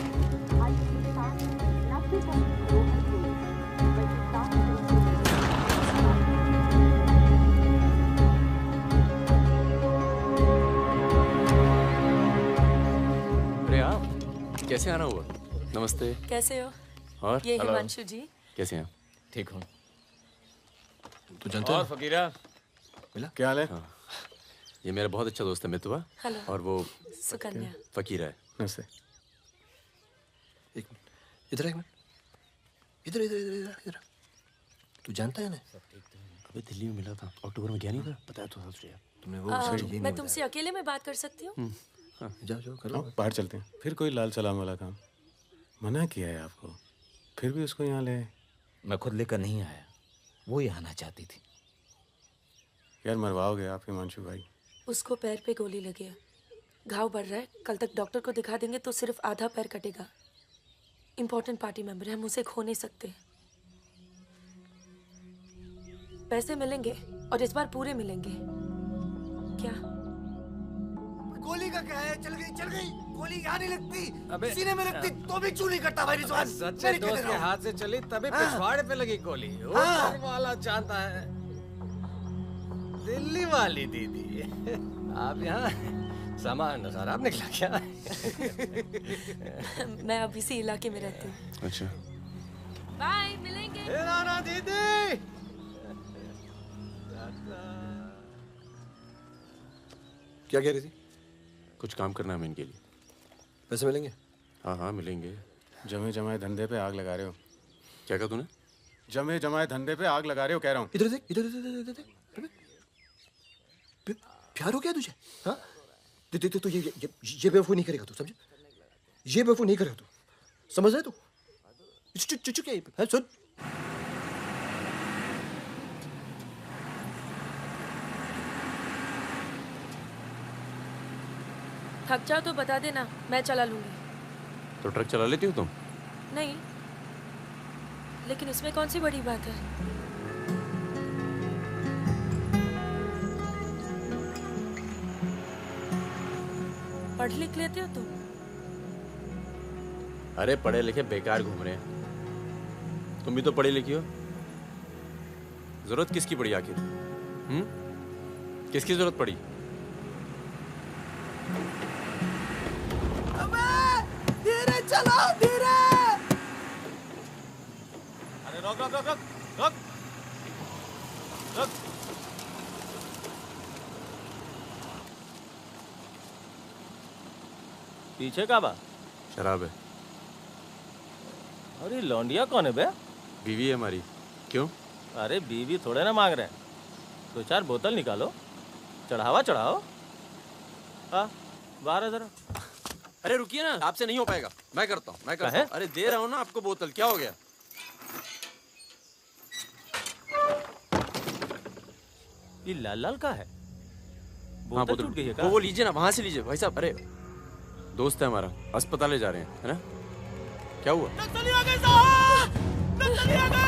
अरे आप कैसे आना हुआ? नमस्ते। कैसे हो? और ये हिमांशु जी। कैसे हैं? ठीक हूँ। तू जानता और फकीरा मिला? क्या हाल है? हाँ। ये मेरा बहुत अच्छा दोस्त है मितवा। हेलो। और वो सुकन्या। फकीरा है। नमस्ते। एक मिनट, इधर एक मिनट। इधर इधर इधर इधर। तू जानता है ना? अबे दिल्ली में मिला था, अक्टूबर में गया नहीं था, बताया तो था तुमने वो। मैं तुमसे अकेले में बात कर सकती हूँ? जाओ जाओ करो। बाहर चलते हैं। फिर कोई लाल सलाम वाला काम? मना किया है आपको, फिर भी उसको यहाँ ले। मैं खुद लेकर नहीं आया, वो ही आना चाहती थी। यार मरवाओगे आप हिमांशु भाई। उसको पैर पे गोली लगी है, घाव बढ़ रहा है। कल तक डॉक्टर को दिखा देंगे तो सिर्फ आधा पैर कटेगा। इम्पोर्टेंट पार्टी मेंबर है, हम उसे खो नहीं सकते। पैसे मिलेंगे और इस बार पूरे मिलेंगे। क्या गोली का क्या है? चल गई। गोली यहाँ नहीं लगती, सीने में लगती तो भी चू नहीं करता भाई रिजवान। सच्चे दोस्त के हाथ से चली तभी पिछवाड़े पे लगी गोली। ऊपर वाला जानता है। दिल्ली वाली दीदी, आप यहाँ सामान खराब निकला क्या? मैं अब इसी इलाके में रहती हूँ। अच्छा। बाय, मिलेंगे। ना दीदी। क्या कह रही थी? कुछ काम करना है इनके लिए। पैसे मिलेंगे? हाँ हाँ मिलेंगे। जमे जमाए धंधे पे आग लगा रहे हो। क्या कहा तूने? जमे जमाए धंधे पे आग लगा रहे हो कह रहा हूँ। इधर देख, इधर प्यार हो गया तुझे? हाँ तो ये बेवकूफ नहीं करेगा तू, समझे? ये बेवकूफ नहीं करेगा तू, समझ रहे तू? चुप है। सुन, थक जाओ तो बता देना, मैं चला लूंगी। तो ट्रक चला लेती हो तुम? नहीं, लेकिन इसमें कौन सी बड़ी बात है? पढ़ लिख लेते हो तुम? अरे पढ़े लिखे बेकार घूम रहे हैं, तुम भी तो पढ़ी लिखी हो। जरूरत किसकी पड़ी आखिर? किसकी जरूरत पड़ी? धीरे चलो, धीरे। अरे रोक। पीछे का बा? शराब है। अरे लौंडिया कौन है बे? बीवी है हमारी। क्यों? अरे बीवी थोड़े ना मांग रहे हैं, 2-4 बोतल निकालो, चढ़ावा चढ़ाओ। हाँ बाहर है जरा। अरे रुकिए ना, आपसे नहीं हो पाएगा, मैं करता हूँ। अरे दे रहा हूँ ना आपको बोतल, क्या हो गया? ये लाल लाल का है? हाँ बोतल टूट गई है का? वो लीजिए ना, वहां से लीजिए भाई साहब। अरे दोस्त है हमारा, अस्पताल ले जा रहे हैं, है ना? क्या हुआ? नक्सली आ गए साहब! नक्सली आ गए!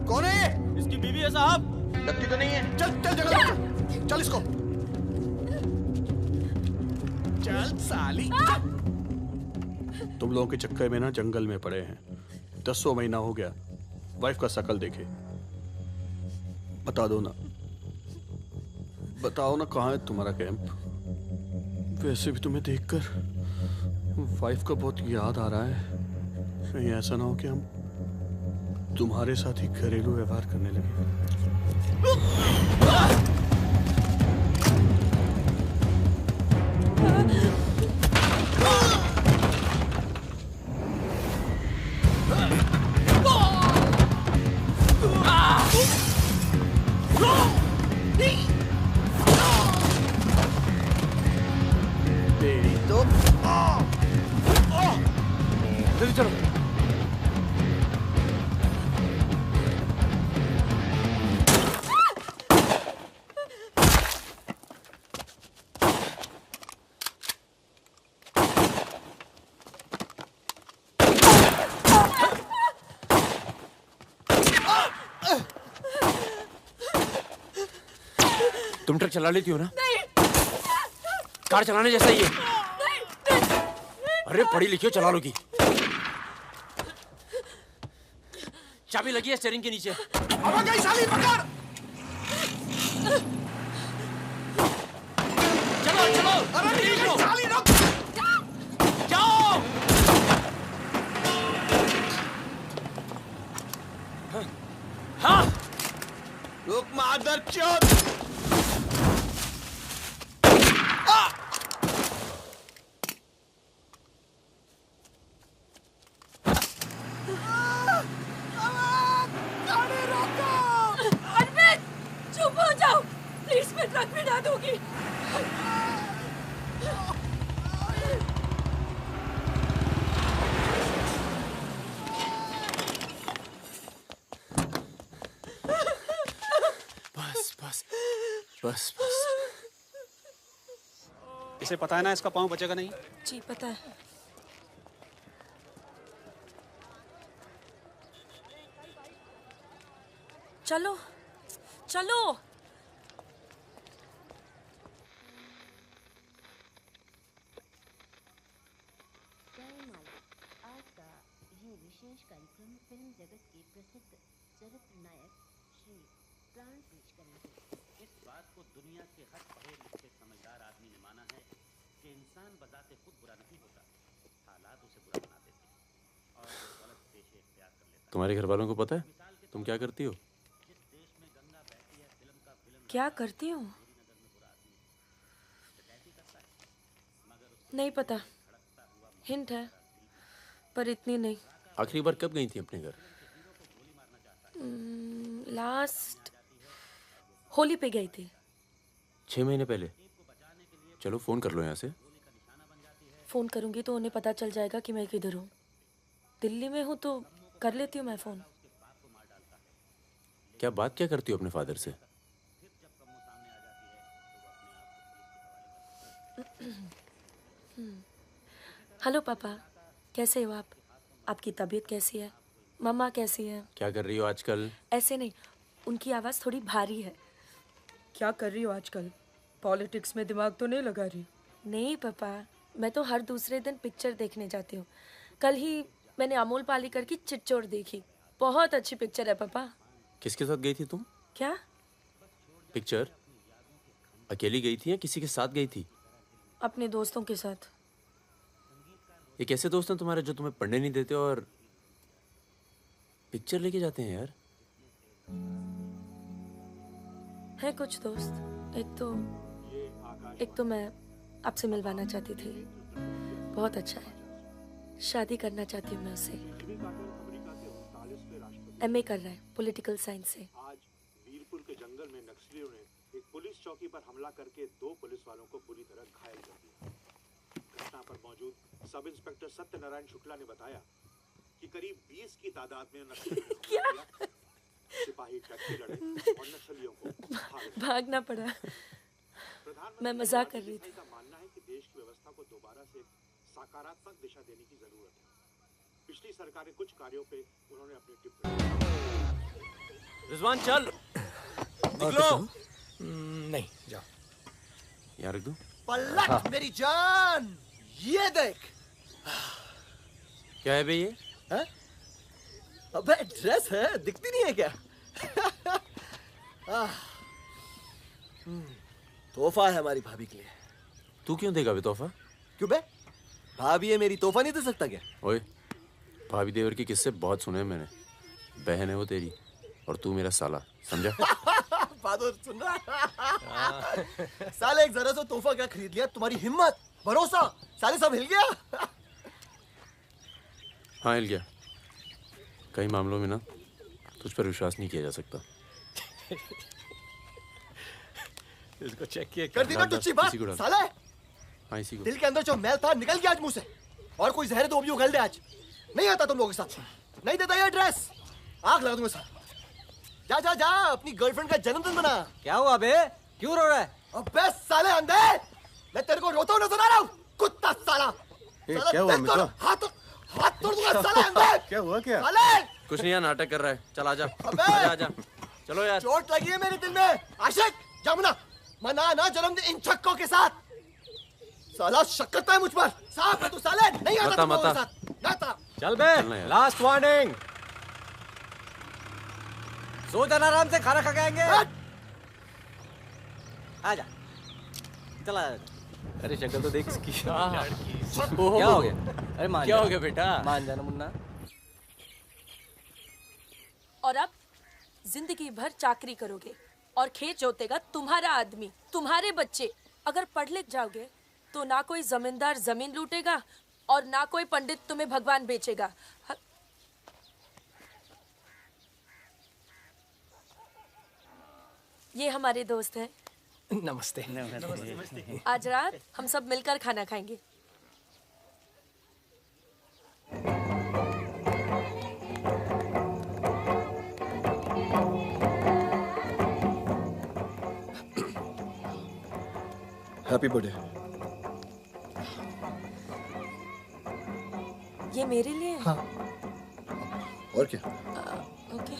कौन है ये? इसकी बीवी है साहब। लगती तो नहीं है। चल चल जगह चल इसको। चल साली। तुम लोगों के चक्कर में ना जंगल में पड़े हैं। 10 महीना हो गया। वाइफ का शकल देखे। बता दो ना, बताओ ना कहाँ है तुम्हारा कैंप। वैसे भी तुम्हें देखकर वाइफ का बहुत याद आ रहा है। कहीं ऐसा ना हो कि हम तुम्हारे साथ ही घरेलू व्यवहार करने लगे। तेरी तो जल्दी चलो। तुम ट्रक चला लेती हो ना? नहीं। कार चलाने जैसा ही है। अरे पढ़ी लिखी हो, चला लोगी। चाबी लगी है स्टीयरिंग के नीचे। अब गई साली, पकड़। चलो चलो। अरे ठीक है साली, रुक। जाओ। हाँ। रुक मादरचोद। चुप हो जाओ प्लीज, मैं ट्रक में डाल दूंगी। बस बस बस बस। इसे पता है ना इसका पाँव बचेगा नहीं। जी पता है। चलो चलो। आज का ये विशेष कार्यक्रम फिल्म जगत के प्रसिद्ध चरित्र नायक श्री प्राण पेश करेंगे। इस बात को दुनिया के हर पढ़े लिखे समझदार आदमी ने माना है कि इंसान बजाते खुद बुरा नहीं होता, हालात उसे बुरा बना देते हैं और वो गलत पेशे इख्तियार कर लेता है। तुम्हारे घर वालों को पता है तुम क्या करती हो? क्या करती हूँ? नहीं पता, हिंट है पर इतनी नहीं। आखिरी बार कब गई थी अपने घर? लास्ट होली पे गई थी। 6 महीने पहले। चलो फोन कर लो यहाँ से। फोन करूंगी तो उन्हें पता चल जाएगा कि मैं किधर हूँ। दिल्ली में हूँ तो कर लेती हूँ मैं फोन। क्या बात क्या करती हो अपने फादर से? हेलो पापा, कैसे हो आप? आपकी तबीयत कैसी है? मम्मा कैसी है? क्या कर रही हो आजकल? ऐसे नहीं, उनकी आवाज़ थोड़ी भारी है। क्या कर रही हो आजकल? पॉलिटिक्स में दिमाग तो नहीं लगा रही? नहीं पापा, मैं तो हर दूसरे दिन पिक्चर देखने जाती हूँ। कल ही मैंने अमोल पालेकर की चिट्चोर देखी। बहुत अच्छी पिक्चर है पापा। किसके साथ गई थी तुम? क्या? पिक्चर अकेली गई थी या किसी के साथ गई थी? अपने दोस्तों के साथ। ये कैसे दोस्त हैं तुम्हारे जो तुम्हें पढ़ने नहीं देते और पिक्चर लेके जाते हैं यार? है कुछ दोस्त। एक तो मैं आपसे मिलवाना चाहती थी। बहुत अच्छा है। शादी करना चाहती हूँ मैं उससे। MA कर रहा है पॉलिटिकल साइंस से। आज वीरपुर के जंगल में नक्सलियों ने एक पुलिस चौकी पर हमला करके 2 पुलिस वालों को बुरी तरह घायल कर दिया। घटना पर मौजूद सब इंस्पेक्टर सत्यनारायण शुक्ला ने बताया कि करीब 20 की तादाद में नक्सली सिपाही टक्के लड़े और नक्सलियों को भागना पड़ा। मैं मजाक कर रही थी। का मानना है कि देश की व्यवस्था को दोबारा से सकारात्मक दिशा देने की जरूरत है। पिछली सरकार के कुछ कार्यों पे उन्होंने अपनी टिप्पणी। रिजवान चल निकलो। नहीं जाओ। यहाँ रख दूं? पलट मेरी जान, ये देख। क्या है बे ये? है? अबे ड्रेस है, दिखती नहीं है क्या? तोहफा है हमारी भाभी के लिए। तू क्यों देगा बे तोहफा? क्यों बे? भाभी है मेरी, तोहफा नहीं दे सकता क्या? ओए, भाभी देवर के किस्से बहुत सुने हैं मैंने। बहन है वो तेरी और तू मेरा साला, समझा? बहादुर सुन रहा? साले एक जरा सा तोहफा क्या खरीद लिया? तुम्हारी हिम्मत, भरोसा, साले सब हिल गया। हाँ हिल गया। कई मामलों में ना तुझ पर विश्वास नहीं किया जा सकता। इसको चेक किया कर दी ना टुच्ची बात साले। हाँ इसी को। दिल के अंदर जो मैल था निकल गया आज मुंह से। और कोई जहर दो भी उगल दे आज। नहीं आता तुम लोगों के साथ। नहीं देता ये ड्रेस, आग लगा दूंगा साथ। जा जा जा अपनी गर्लफ्रेंड का जन्मदिन मना। क्या हुआ बे? क्यों रो रहा है? अबे साले अंधे, मैं तेरे को रोता हुआ नजर आ रहा हूँ, कुत्ता साला। क्या हुआ मित्रा? हाथ तोड़ दूंगा साले अंधे। क्या हुआ क्या? साले कुछ नहीं यार, नाटक कर रहा है। चल आजा। अबे आजा चलो यार। चोट लगी है मेरे दिल में। आशिक जमुना मना ना जन्मदिन इन छक्कों के साथ। साला शक करता है मुझ पर। साफ है तू साले, नहीं आता तुम लोगों के साथ। नाता चल बे, लास्ट वार्निंग। सो जाना आराम से, खाना खा के आएंगे। आजा चला। अरे शक्ल तो देख इसकी। क्या हो गया? अरे मान क्या हो गया बेटा? मान जाना मुन्ना। और अब जिंदगी भर चाकरी करोगे और खेत जोतेगा तुम्हारा आदमी, तुम्हारे बच्चे। अगर पढ़ लिख जाओगे तो ना कोई जमींदार जमीन लूटेगा और ना कोई पंडित तुम्हें भगवान बेचेगा। ये हमारे दोस्त हैं। नमस्ते। नमस्ते। आज रात हम सब मिलकर खाना खाएंगे। Happy birthday. ये मेरे लिए है? हाँ। और क्या? ओके।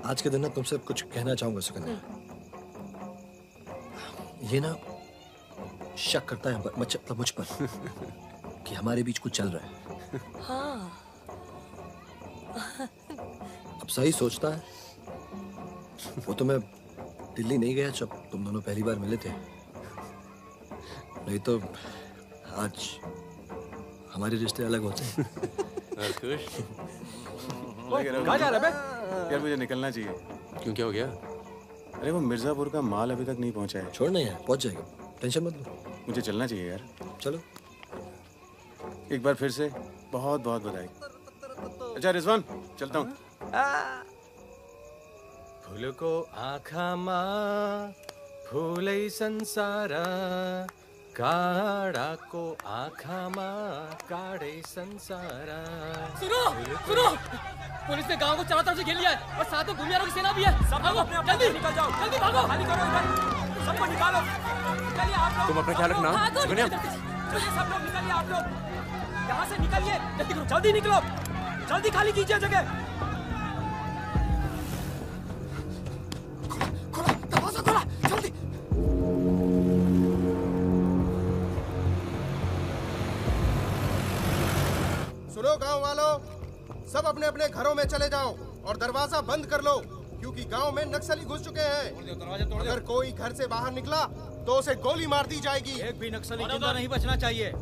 आज के दिन ना तुमसे कुछ कहना चाहूंगा सुकन्या। ये ना शक करता है मुझ पर कि हमारे बीच कुछ चल रहा है। हाँ। अब सही सोचता है। वो तो मैं दिल्ली नहीं गया जब तुम दोनों पहली बार मिले थे। नहीं तो आज हमारे रिश्ते अलग होते हैं। खुश? कहाँ जा रहा है बे? यार मुझे निकलना चाहिए। क्यों, क्या हो गया? अरे वो मिर्जापुर का माल अभी तक नहीं पहुंचा है। छोड़ना यार, पहुंच जाएगा, टेंशन मत लो। मुझे चलना चाहिए यार। चलो। एक बार फिर से बहुत बहुत बधाई। अच्छा रिजवान, चलता हूँ। फूल को आँखा माँ फूलै संसार, काड़ा को आँखा माँ काड़े संसार। सुनो सुनो, पुलिस ने गांव को चारों तरफ से घेर लिया है और साथ में भूमियारों की सेना भी है। सब भागो, जल्दी निकल जाओ, जल्दी भागो, खाली करो इधर, सबको निकालो। निकलिए आप लोग। तुम अपना ख्याल रखना। चलिए सब लोग निकलिए, आप लोग यहाँ से निकलिए, जल्दी करो, जल्दी निकलो, जल्दी खाली कीजिए जगह। दरवाजा खोला, जल्दी। सुनो गांव वालों, सब अपने अपने घरों में चले जाओ और दरवाजा बंद कर लो, क्योंकि गांव में नक्सली घुस चुके हैं। अगर कोई घर से बाहर निकला तो उसे गोली मार दी जाएगी। एक भी नक्सली जिंदा नहीं बचना चाहिए।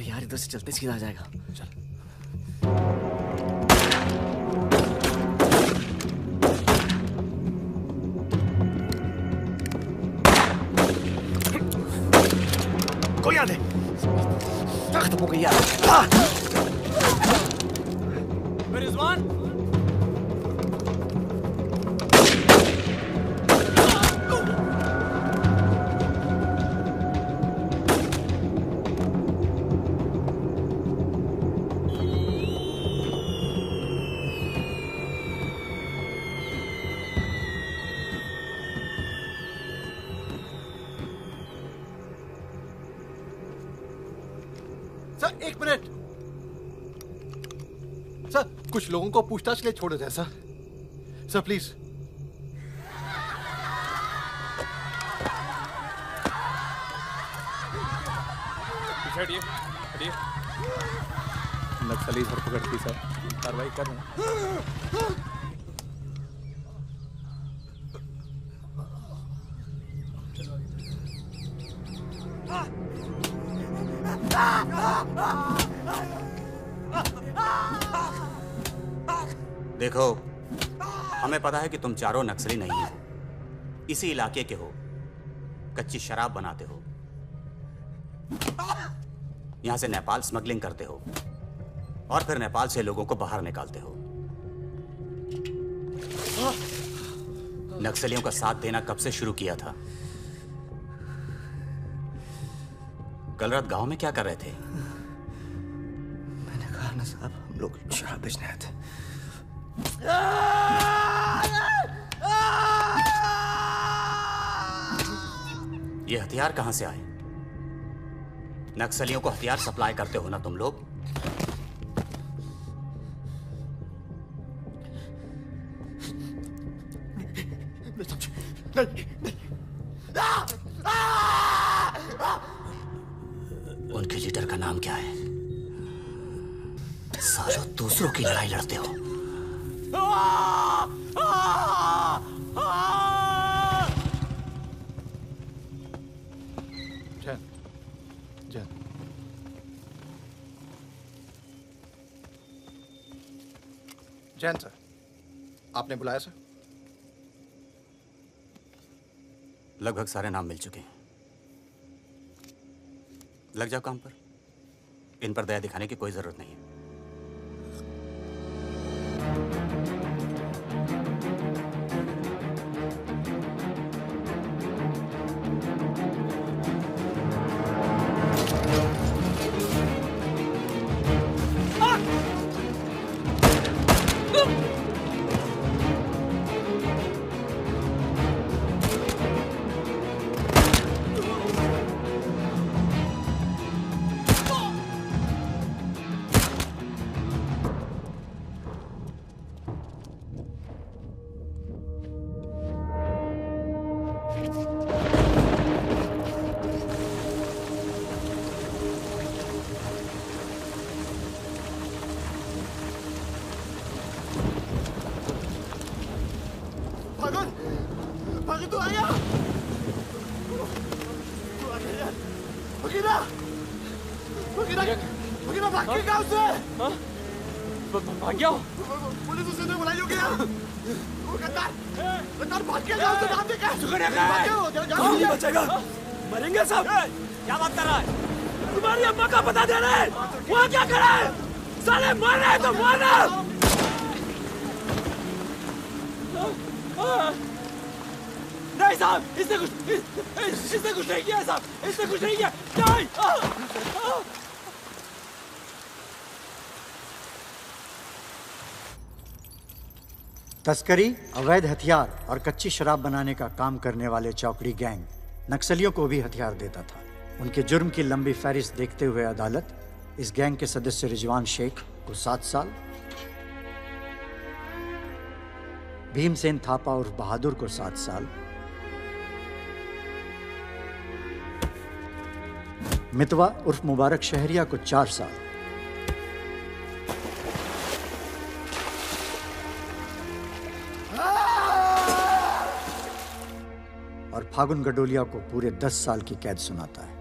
अबे यार इधर से चलते सीधा आ जाएगा। चल। कोई आ दे। खत्म हो गई यार। Rizwan sir 1 minute. सर कुछ लोगों को पूछताछ के लिए छोड़ देते हैं सर। Sir please. हटिए हटिए। नक्सली धरपकड़ की सर, कार्रवाई कर रहे हैं। देखो, हमें पता है कि तुम चारों नक्सली नहीं हो, इसी इलाके के हो, कच्ची शराब बनाते हो, यहां से नेपाल स्मगलिंग करते हो और फिर नेपाल से लोगों को बाहर निकालते हो। नक्सलियों का साथ देना कब से शुरू किया था? कल रात गांव में क्या कर रहे थे? मैंने कहा ना साहब, हम लोग शराब बेचने आए थे। ये हथियार कहां से आए? नक्सलियों को हथियार सप्लाई करते हो ना तुम लोग? उनके लीडर का नाम क्या है? सालों दूसरों की लड़ाई लड़ते हो। जैन सर, आपने बुलाया सर? लगभग सारे नाम मिल चुके हैं। लग जाओ काम पर। इन पर दया दिखाने की कोई जरूरत नहीं है। भाग गया। पुलिस उसे तो बुलाई होगी यार। वो गद्दार भाग के जाओ तो नाम देखा। सुगड़िया कहाँ है? कौन नहीं बचेगा? मरेंगे सब। क्या बात कर रहा है? तुम्हारी अम्मा का पता दे रहे हैं। वहाँ क्या कर रहा है? साले मर रहे हैं तो मारना। नहीं साहब, इसने कुछ नहीं किया साहब, इसने कुछ नहीं किया। नहीं। तस्करी, अवैध हथियार और कच्ची शराब बनाने का काम करने वाले चौकड़ी गैंग नक्सलियों को भी हथियार देता था। उनके जुर्म की लंबी फहरिस्त देखते हुए अदालत इस गैंग के सदस्य रिजवान शेख को 7 साल, भीमसेन थापा उर्फ बहादुर को 7 साल, मितवा उर्फ मुबारक शहरिया को 4 साल और फागुन गडोलिया को पूरे 10 साल की कैद सुनाता है।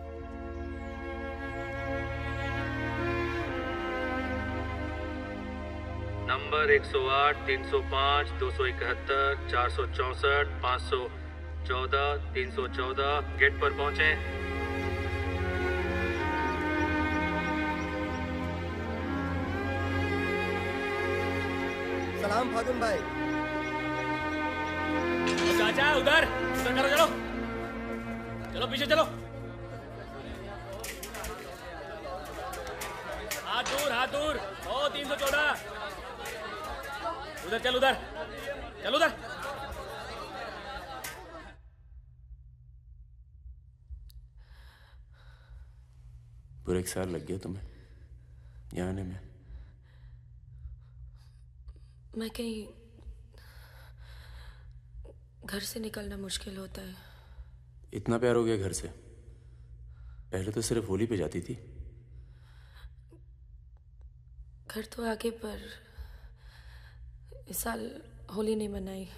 नंबर 108 305 271 464 514 314 गेट पर पहुंचे। सलाम फागुन भाई। चाचा उधर करो, चलो चलो पीछे चलो। हाथ दूर। ओ 314 उधर चल, उधर। पूरा 1 साल लग गया तुम्हें यहाँ आने में। मैं कहीं घर से निकलना मुश्किल होता है। इतना प्यार हो गया घर से? पहले तो सिर्फ होली पे जाती थी। घर तो आगे, पर इस साल होली नहीं मनाई।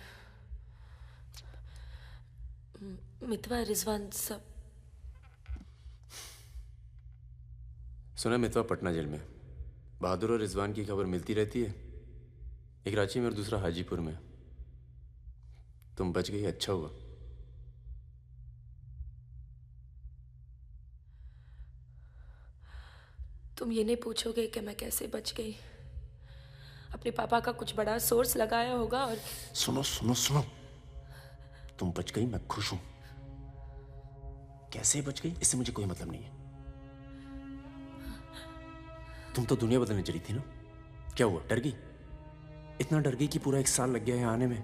मितवा रिजवान सब। सुना मितवा पटना जेल में। बहादुर और रिजवान की खबर मिलती रहती है, एक रांची में और दूसरा हाजीपुर में। तुम बच गई, अच्छा हुआ। तुम ये नहीं पूछोगे कि मैं कैसे बच गई? अपने पापा का कुछ बड़ा सोर्स लगाया होगा और सुनो, तुम बच गई, मैं खुश हूं। कैसे बच गई इससे मुझे कोई मतलब नहीं है। तुम तो दुनिया बदलने चली थी ना, क्या हुआ, डर गई? इतना डर गई कि पूरा 1 साल लग गया है आने में।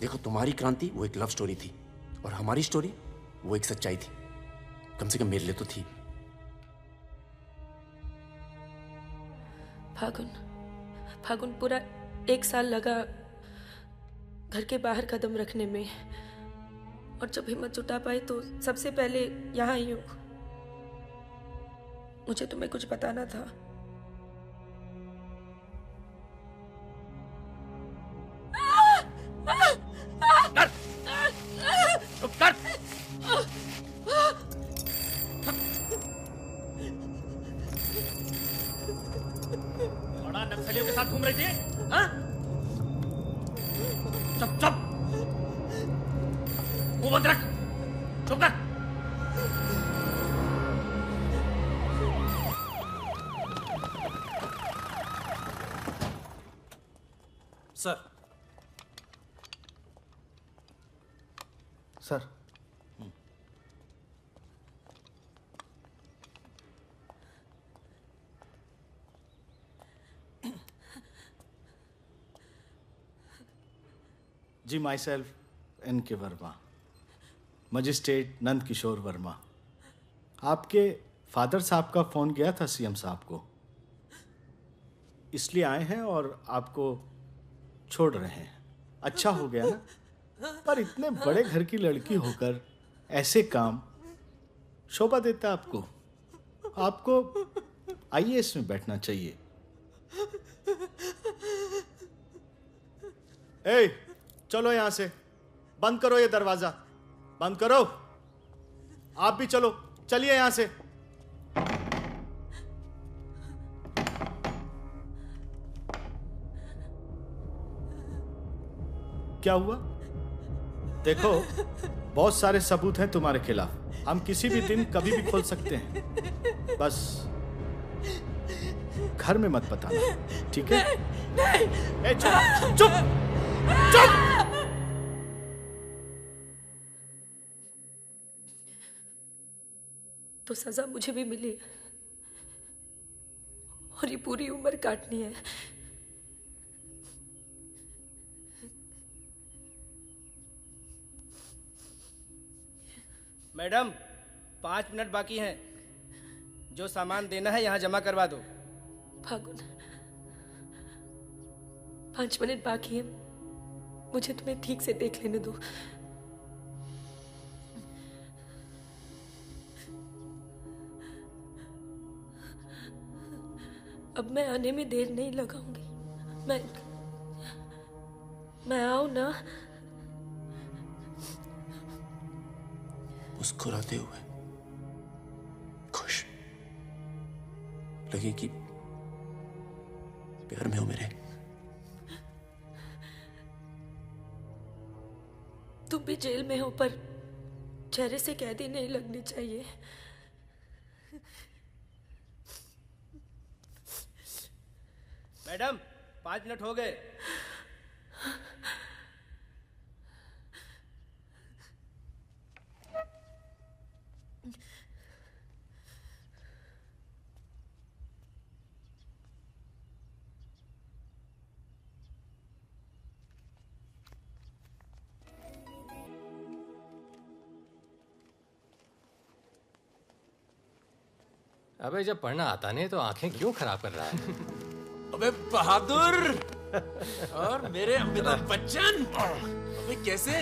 देखो, तुम्हारी क्रांति वो एक लव स्टोरी थी और हमारी स्टोरी वो एक सच्चाई थी। कम से कम मेरे लिए तो थी। फागुन पूरा 1 साल लगा घर के बाहर कदम रखने में, और जब हिम्मत जुटा पाई तो सबसे पहले यहाँ आई हूँ। मुझे तुम्हें कुछ बताना था। बड़ा नक्सलियों के साथ घूम रही थी, हाँ? चुप मुंह बंद रख, चुप कर। Sir ji, myself N.K. Verma, magistrate Nand Kishore Verma. आपके फादर साहब का फ़ोन गया था सीएम साहब को, इसलिए आए हैं और आपको छोड़ रहे हैं। अच्छा हो गया ना, पर इतने बड़े घर की लड़की होकर ऐसे काम शोभा देता आपको। आपको IAS में बैठना चाहिए। ए, चलो यहां से, बंद करो ये दरवाजा, बंद करो। आप भी चलो, चलिए यहां से। क्या हुआ? देखो, बहुत सारे सबूत हैं तुम्हारे खिलाफ। हम किसी भी दिन कभी भी खोल सकते हैं। बस घर में मत बताना, ठीक है? ए, चुप चुप चुप। तो सजा मुझे भी मिली और ये पूरी उम्र काटनी है। मैडम, 5 मिनट बाकी हैं। जो सामान देना है यहाँ जमा करवा दो। फागुन, 5 मिनट बाकी है, मुझे तुम्हें ठीक से देख लेने दो। अब मैं आने में देर नहीं लगाऊंगी। मैं आऊं ना? मुस्कुराते हुए, खुश, लगे कि प्यार में हो मेरे। तुम भी जेल में हो, पर चेहरे से कैदी नहीं लगनी चाहिए। मैडम 5 मिनट हो गए। अबे जब पढ़ना आता नहीं तो आंखें क्यों खराब कर रहा है? अबे बहादुर और मेरे अमिताभ बच्चन, अबे कैसे?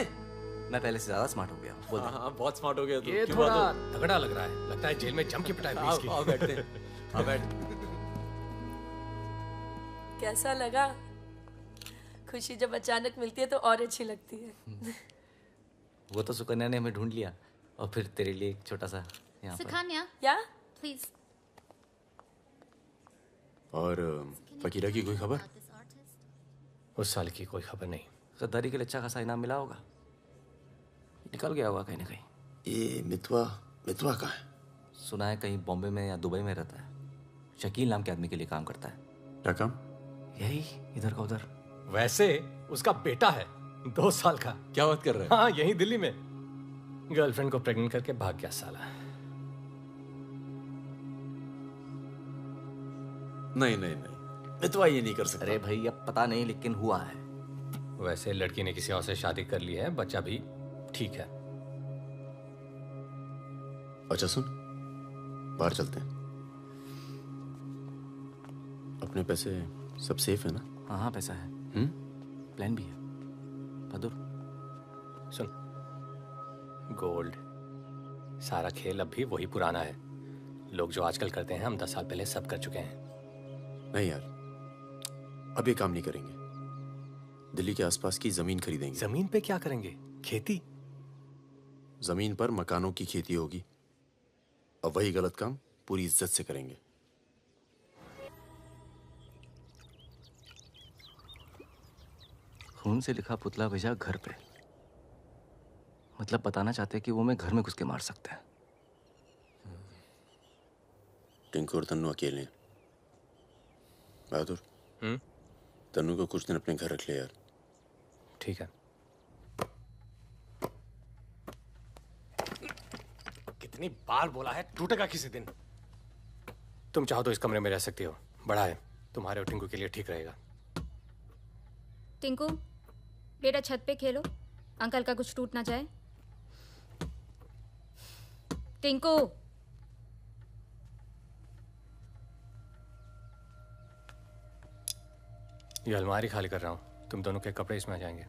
मैं पहले से ज्यादा स्मार्ट हो गया। बोल दे। हाँ, बहुत स्मार्ट हो गया तू। ये क्यों थोड़ा बहादुर? तगड़ा लग रहा है। लगता है जेल में जम के पिटाई हुई इसकी। आओ बैठते हैं। आओ बैठ। कैसा लगा? खुशी जब अचानक मिलती है तो और अच्छी लगती है। वो तो सुकन्या ने हमें ढूंढ लिया और फिर तेरे लिए एक छोटा सा यहाँ पर। सुकन्या, या प्लीज। और फकीरा की कोई खबर? उस साल की कोई खबर नहीं। गद्दारी के लिए अच्छा खासा इनाम मिला होगा, निकल गया होगा कहीं ना कहीं। ये मितवा कहाँ है? सुना है कहीं बॉम्बे में या दुबई में रहता है। शकील नाम के आदमी के लिए काम करता है। क्या काम? यही इधर का उधर। वैसे उसका बेटा है 2 साल का। क्या बात कर रहे हैं? हाँ, यहीं दिल्ली में गर्लफ्रेंड को प्रेग्नेंट करके भाग गया साला। नहीं, मितवा ये नहीं कर सकता। अरे भाई अब पता नहीं, लेकिन हुआ है। वैसे लड़की ने किसी और से शादी कर ली है, बच्चा भी ठीक है। अच्छा सुन, बाहर चलते हैं। अपने पैसे सब सेफ है ना? हाँ पैसा है। प्लान भी है। बहादुर सुन, गोल्ड सारा खेल अब भी वही पुराना है। लोग जो आजकल करते हैं हम 10 साल पहले सब कर चुके हैं। नहीं यार, अब ये काम नहीं करेंगे। दिल्ली के आसपास की जमीन खरीदेंगे। जमीन पे क्या करेंगे? खेती? जमीन पर मकानों की खेती होगी और वही गलत काम पूरी इज्जत से करेंगे। खून से लिखा पुतला भेजा घर पे, मतलब बताना चाहते हैं कि वो मैं घर में घुस के मार सकते हैं। टिंकू और तन्नू अकेले हैं। बहादुर, तन्नू को कुछ दिन अपने घर रख ले यार। ठीक है। कितनी बार बोला है, टूटेगा किसी दिन। तुम चाहो तो इस कमरे में रह सकती हो, बड़ा है, तुम्हारे और टिंकू के लिए ठीक रहेगा। टिंकू बेटा छत पे खेलो, अंकल का कुछ टूट ना जाए। टिंकू ये अलमारी खाली कर रहा हूँ, तुम दोनों के कपड़े इसमें आ जाएंगे।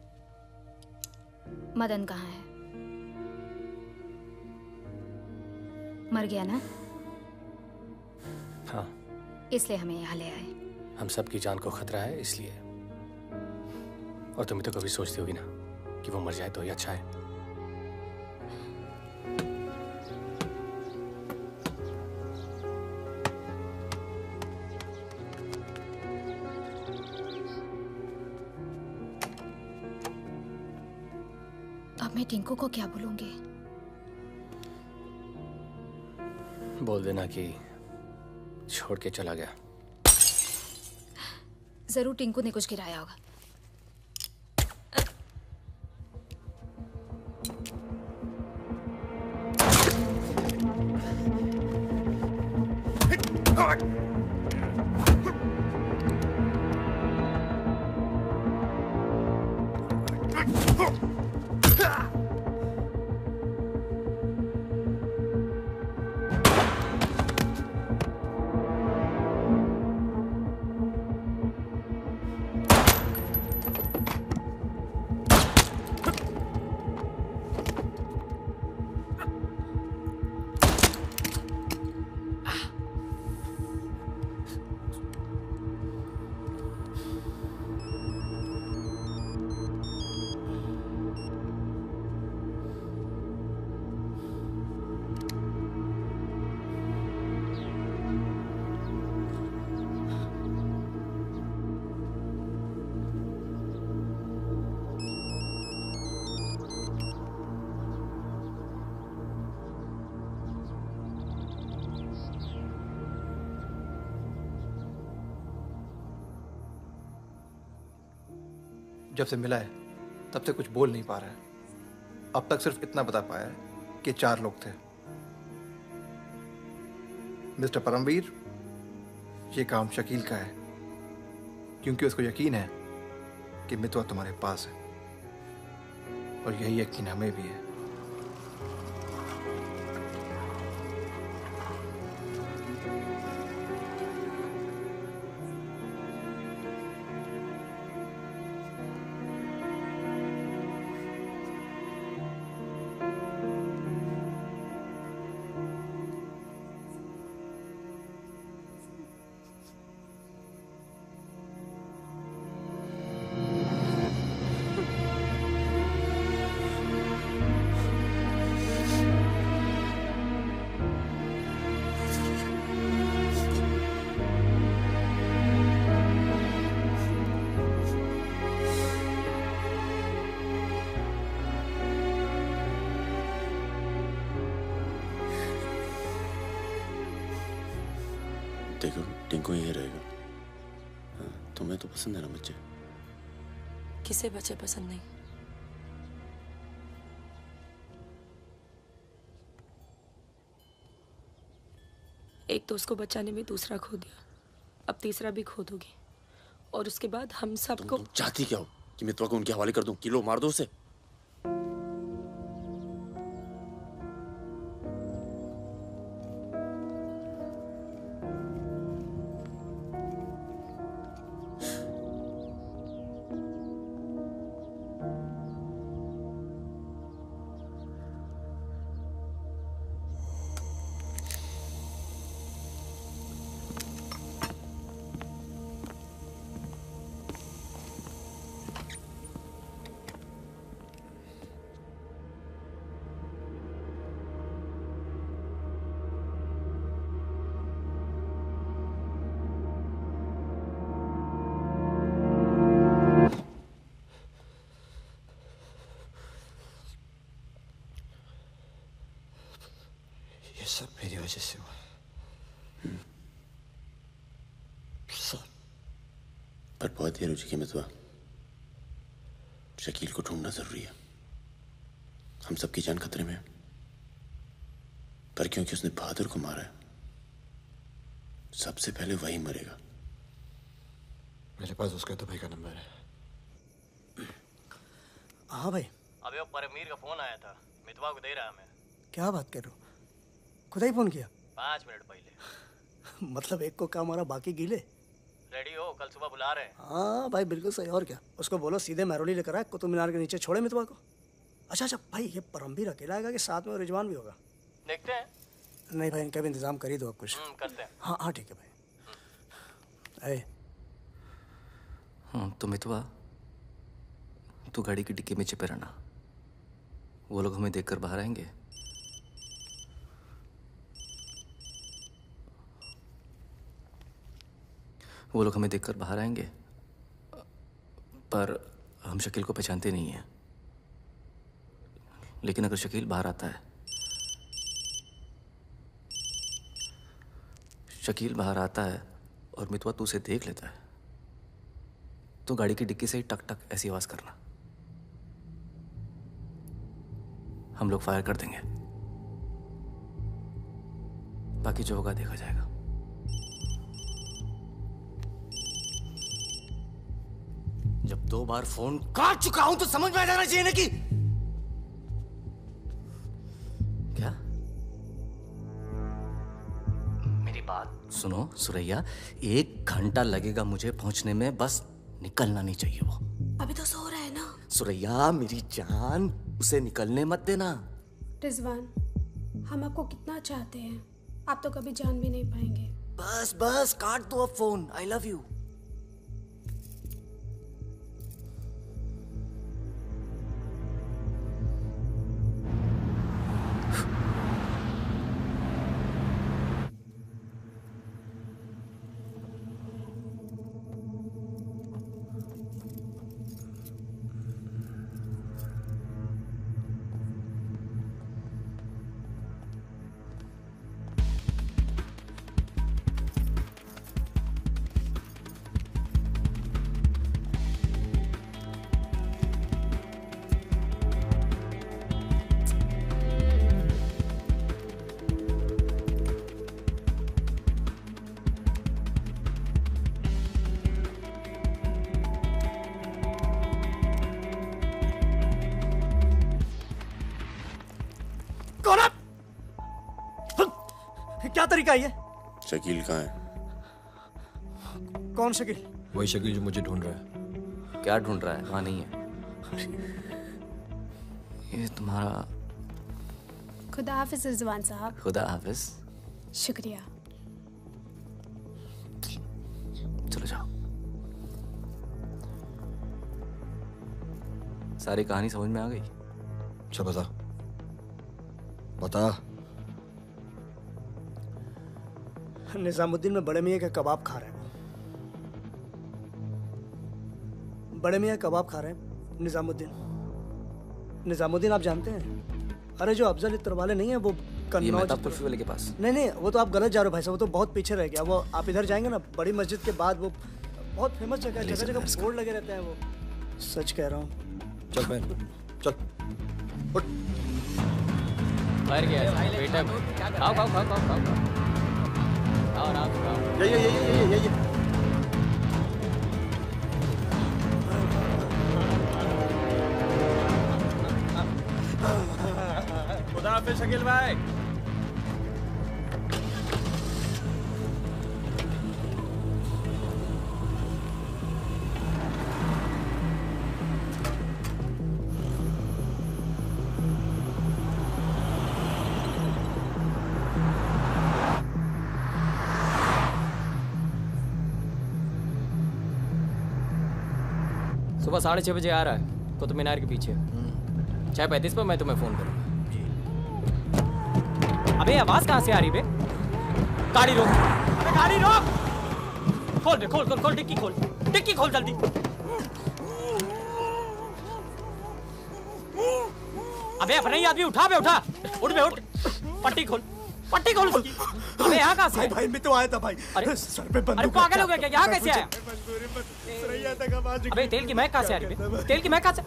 मदन कहाँ है? मर गया ना? हाँ, इसलिए हमें यहाँ ले आए। हम सबकी जान को खतरा है इसलिए। और तुम तो कभी सोचती होगी ना कि वो मर जाए तो ही अच्छा है। अब मैं टिंकू को क्या बोलूंगी? बोल देना कि छोड़ के चला गया। जरूर टिंकू ने कुछ गिराया होगा। जब से मिला है तब से कुछ बोल नहीं पा रहा है। अब तक सिर्फ इतना बता पाया है कि 4 लोग थे। मिस्टर परमवीर, ये काम शकील का है, क्योंकि उसको यकीन है कि मितवा तुम्हारे पास है, और यही यकीन हमें भी है। देखो टिंकू यही रहेगा। हाँ, तुम्हें तो पसंद है ना बच्चे? किसे बच्चे पसंद नहीं? एक तो उसको बचाने में दूसरा खो दिया, अब तीसरा भी खो दोगी, और उसके बाद हम सबको। तुम चाहती क्या हो कि मितवा को उनके हवाले कर दूं? किलो मार दो उसे। ये सब मेरी वजह से हुआ। सब। पर बहुत देर हो चुकी मितवा। शकील को ढूंढना जरूरी है। हम सबकी जान खतरे में है, पर क्योंकि उसने बहादुर को मारा है, सबसे पहले वही मरेगा। मेरे पास उसका दुबई का नंबर है। हाँ भाई। अबे वो परमीर का फोन आया था, मितवा को दे रहा मैं। क्या बात कर रहे हो? खुदा ही फोन किया? 5 मिनट पहले। मतलब एक को काम, और बाकी गीले। रेडी हो, कल सुबह बुला रहे हैं। हाँ भाई बिल्कुल सही। और क्या, उसको बोलो सीधे महरौली लेकर आए, कुतुब मीनार के नीचे छोड़े मितवा को। अच्छा भाई, ये परमवीर अकेला आएगा कि साथ में रिजवान भी होगा? देखते हैं। नहीं भाई, इनका भी इंतजाम कर ही दो आप कुछ। करते हैं। हाँ हाँ ठीक है भाई। तो मितवा, तू गाड़ी की डिक्की में छिपे रहना। वो लोग हमें देखकर बाहर आएंगे। वो लोग हमें देखकर बाहर आएंगे, पर हम शकील को पहचानते नहीं हैं। लेकिन अगर शकील बाहर आता है, शकील बाहर आता है और मितवा तू उसे देख लेता है, तो गाड़ी की डिक्की से ही टक टक ऐसी आवाज करना। हम लोग फायर कर देंगे, बाकी जो होगा देखा जाएगा। जब 2 बार फोन काट चुका हूं तो समझ में आ जाना चाहिए ना कि क्या? मेरी बात सुनो सुरैया, 1 घंटा लगेगा मुझे पहुंचने में, बस निकलना नहीं चाहिए वो। अभी तो सो रहा है ना। सुरैया मेरी जान, उसे निकलने मत देना। रिजवान, हम आपको कितना चाहते हैं, आप तो कभी जान भी नहीं पाएंगे। बस बस काट दो अब फोन। I love you. कौन है? क्या तरीका है ये? शकील कहाँ है? कौन शकील? वही शकील जो मुझे ढूंढ रहा है। क्या ढूंढ रहा है? वहां नहीं है। ये तुम्हारा। खुदा हाफिज रिजवान साहब। खुदा हाफिज। शुक्रिया। चलो जाओ। सारी कहानी समझ में आ गई? अच्छा बता बता। निजामुद्दीन में बड़े मियाँ का कबाब खा रहे हैं। बड़े मियाँ कबाब खा रहे हैं। निजामुद्दीन आप जानते हैं? अरे जो अफजल इत्र वाले नहीं है वो कन्नौज कुल्फी वाले के पास। नहीं वो तो आप गलत जा रहे हो भाई साहब। वो तो बहुत पीछे रह गया। वो आप इधर जाएंगे ना, बड़ी मस्जिद के बाद वो बहुत फेमस जगह है। जगह जगह बोर्ड लगे रहते हैं। वो सच कह रहा हूँ। चल बहन चल उठ। मर गया बेटा। खाओ खाओ खाओ खाओ खाओ खाओ आराम से खाओ। ये खुदा हाफिज शकील भाई। सुबह 6:30 बजे आ रहा है कुतुब मीनार के पीछे। 6:35 पर मैं तुम्हें फोन करूंगा। अबे आवाज कहाँ से आ रही बे? गाड़ी रोक। अबे गाड़ी रोक। खोल बे खोल खोल खोल डिक्की खोल। डिक्की खोल जल्दी। अबे अपना ही आदमी उठा बे उठा। उठ बे उठ। पट्टी खोल। पट्टी खोल उसकी। अबे यहाँ कहाँ से? भाई मैं तो आया था भाई। अरे सर पे बंदूक। अरे पागल हो गया क्या? यहाँ कैसे आया? अबे अबे तेल की महक कहाँ से आ रही है? तेल की महक कहाँ से?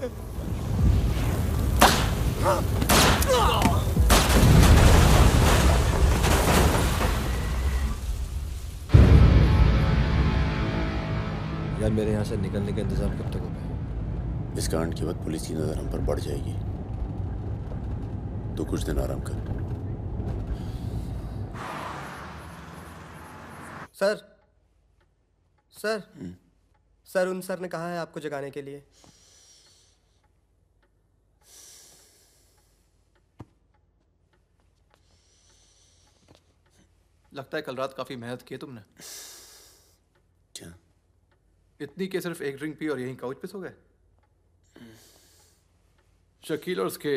यार मेरे यहाँ से निकलने का इंतजाम कब तक होगा? इस कांड के बाद पुलिस की नजर हम पर बढ़ जाएगी। तो कुछ दिन आराम कर। सर उन सर ने कहा है आपको जगाने के लिए। लगता है कल रात काफी मेहनत की है तुमने। क्या? इतनी कि सिर्फ एक ड्रिंक पी और यहीं काउच पे सो गए? शकील और उसके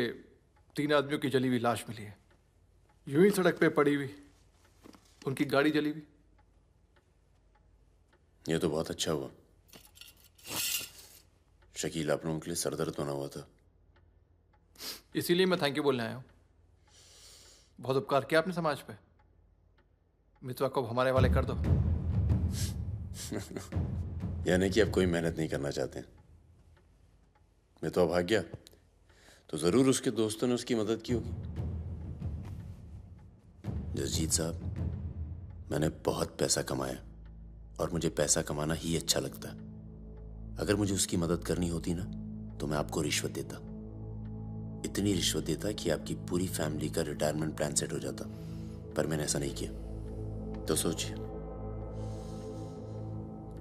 3 आदमियों की जली हुई लाश मिली है, यूं ही सड़क पे पड़ी हुई। उनकी गाड़ी जली हुई। ये तो बहुत अच्छा हुआ। शकील आप लोगों के लिए सरदर्द बना हुआ था। इसीलिए मैं थैंक यू बोलने आया हूँ। बहुत उपकार किया आपने समाज पे। मितवा को हमारे वाले कर दो। यानी कि आप कोई मेहनत नहीं करना चाहते। मितवा भाग गया तो जरूर उसके दोस्तों ने उसकी मदद की होगी। जसजीत साहब, मैंने बहुत पैसा कमाया और मुझे पैसा कमाना ही अच्छा लगता है। अगर मुझे उसकी मदद करनी होती ना तो मैं आपको रिश्वत देता। इतनी रिश्वत देता कि आपकी पूरी फैमिली का रिटायरमेंट प्लान सेट हो जाता। पर मैंने ऐसा नहीं किया। तो सोचिए,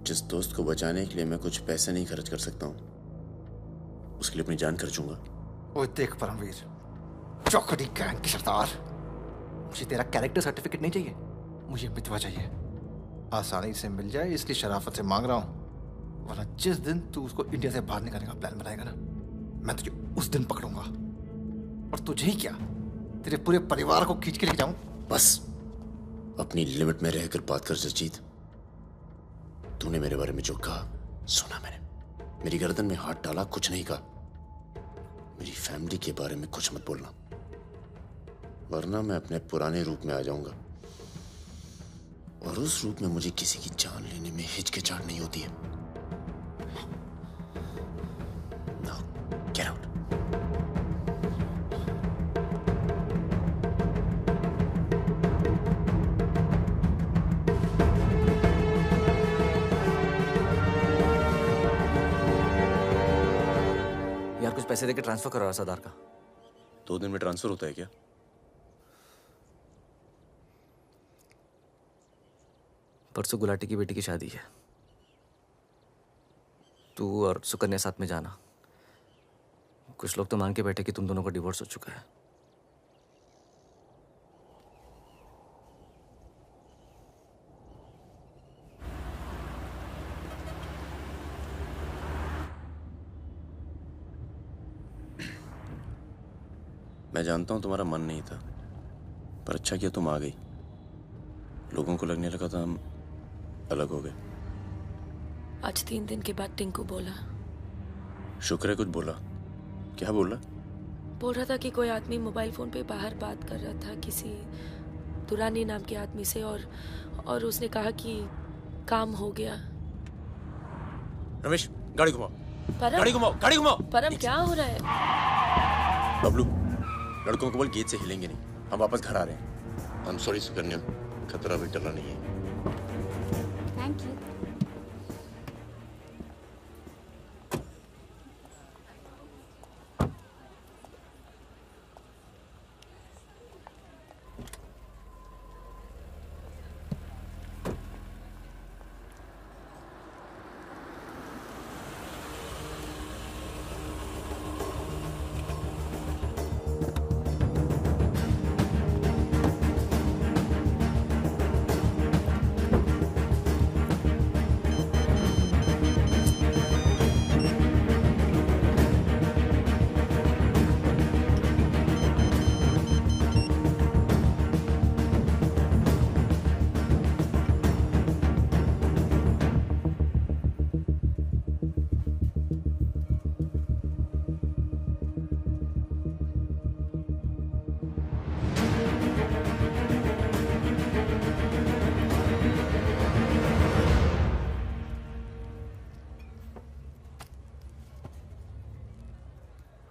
जिस दोस्त को बचाने के लिए मैं कुछ पैसे नहीं खर्च कर सकता हूं, उसके लिए अपनी जान खर्चूंगा। ओए देख परमवीर, चौकड़ी गैंग की सरदार, मुझे तेरा कैरेक्टर सर्टिफिकेट नहीं चाहिए, मुझे मितवा चाहिए। आसानी से मिल जाए इसलिए शराफत से मांग रहा हूं, वरना जिस दिन तू उसको इंडिया से बाहर निकालने का प्लान बनाएगा ना, मैं तुझे उस दिन पकड़ूंगा। और तुझे ही क्या, तेरे पूरे परिवार को खींच के लेके जाऊं। बस अपनी लिमिट में रहकर बात कर जसजीत। तूने मेरे बारे में जो कहा सुना मैंने, मेरी गर्दन में हाथ डाला, कुछ नहीं कहा। मेरी फैमिली के बारे में कुछ मत बोलना, वरना मैं अपने पुराने रूप में आ जाऊंगा। और उस रूप में मुझे किसी की जान लेने में हिचकिचाहट नहीं होती है। Now, get out. यार कुछ पैसे देके ट्रांसफर करो सरदार का। 2 दिन में ट्रांसफर होता है क्या? परसों गुलाटी की बेटी की शादी है। तू और सुकन्या साथ में जाना। कुछ लोग तो मान के बैठे कि तुम दोनों का डिवोर्स हो चुका है। मैं जानता हूं तुम्हारा मन नहीं था, पर अच्छा किया तुम आ गई। लोगों को लगने लगा था हम अलग हो गए। आज 3 दिन के बाद टिंकू बोला। शुक्र है कुछ बोला। क्या बोला? बोल रहा था कि कोई आदमी मोबाइल फोन पे बाहर बात कर रहा था किसी दुरानी नाम के आदमी से, और उसने कहा कि काम हो गया। रमेश, गाड़ी घुमाओ। गाड़ी घुमाओ, गाड़ी घुमाओ। परम, क्या हो रहा है? बबलू, लड़कों को बोल गेट से हिलेंगे नहीं, हम वापस घर आ रहे हैं। I'm sorry सुकन्या, खतरा भी टला नहीं है। Thank you.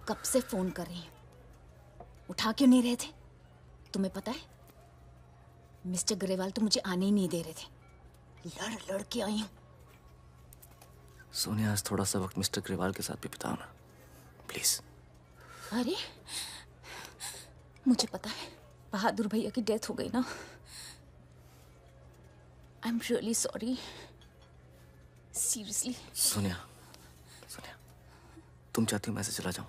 कब से फोन कर रही हूं, उठा क्यों नहीं रहे थे? तुम्हें पता है मिस्टर ग्रेवाल तो मुझे आने ही नहीं दे रहे थे। लड़ लड़ के आई हूं। सोनिया, आज थोड़ा सा वक्त मिस्टर ग्रेवाल के साथ भी बिताओ ना, प्लीज। अरे मुझे पता है बहादुर भैया की डेथ हो गई ना। I am really sorry, seriously. Sonia, Sonia, तुम चाहती हो मैं से चला जाऊं?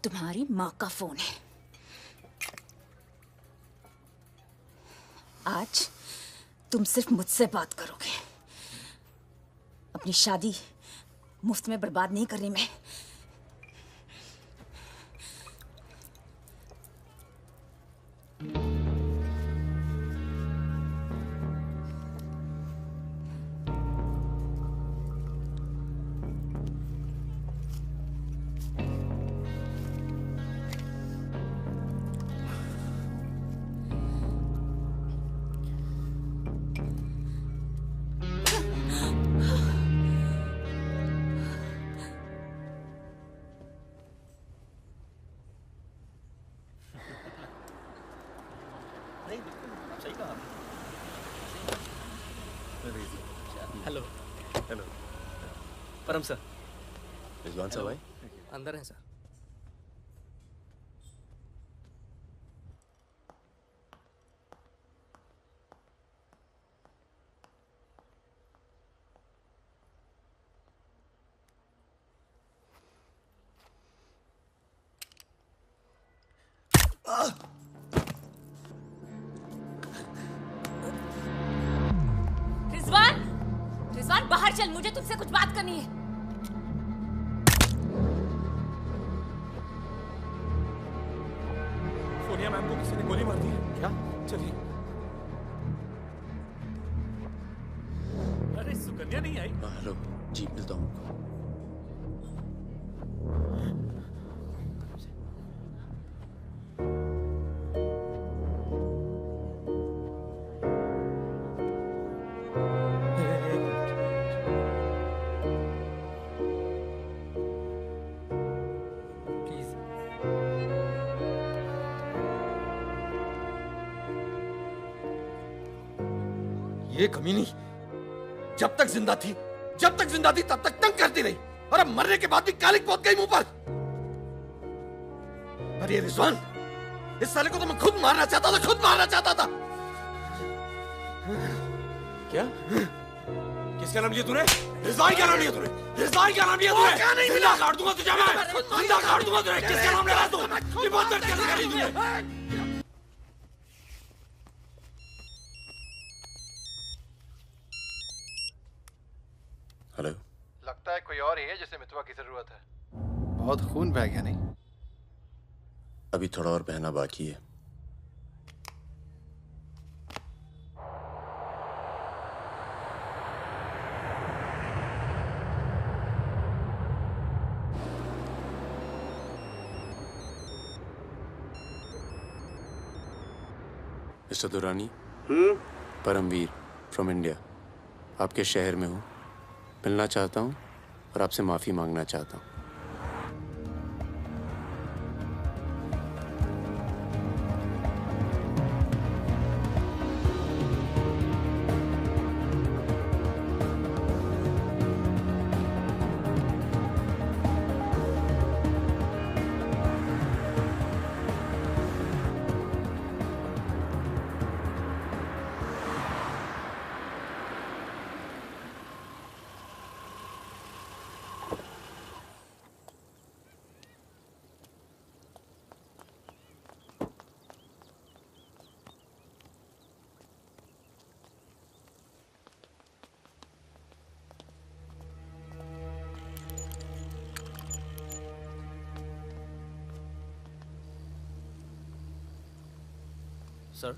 तुम्हारी माँ का फोन है। आज तुम सिर्फ मुझसे बात करोगे। अपनी शादी मुफ्त में बर्बाद नहीं कर रही मैं। हेलो। हेलो परम सर। रिजवान साहब आए? अंदर हैं सर। रिजवान बाहर चल, मुझे तुमसे कुछ बात करनी है। सोनिया मैम को किसी ने गोली मार दी है। क्या? चलिए। अरे सुकन्या नहीं आई? हेलो, जी मिलता हूँ। ये कमीनी जब तक जिंदा थी तब तक तंग करती रही, और अब मरने के बाद भी कालिक पोत गई मुंह पर। अरे रिजवान, इस साले को तो मैं खुद मारना चाहता था, खुद मारना चाहता था। क्या? किसका नाम लिया तूने? रिजवान क्या नाम लिया तूने? रिजवान क्या नाम लिया तूने? जिंदा काट दूंगा तुझे मैं, जिंदा काट दूंगा तुझे। किसका नाम ले रहा तू? ये बहुत दर्द कैसे करी तूने? हेलो। लगता है कोई और ही है जिसे मितवा की जरूरत है। बहुत खून बह गया नहीं? अभी थोड़ा और बहना बाकी है। Mister Durrani. Paramvir from India. आपके शहर में हूँ, मिलना चाहता हूँ और आपसे माफ़ी मांगना चाहता हूँ। सर,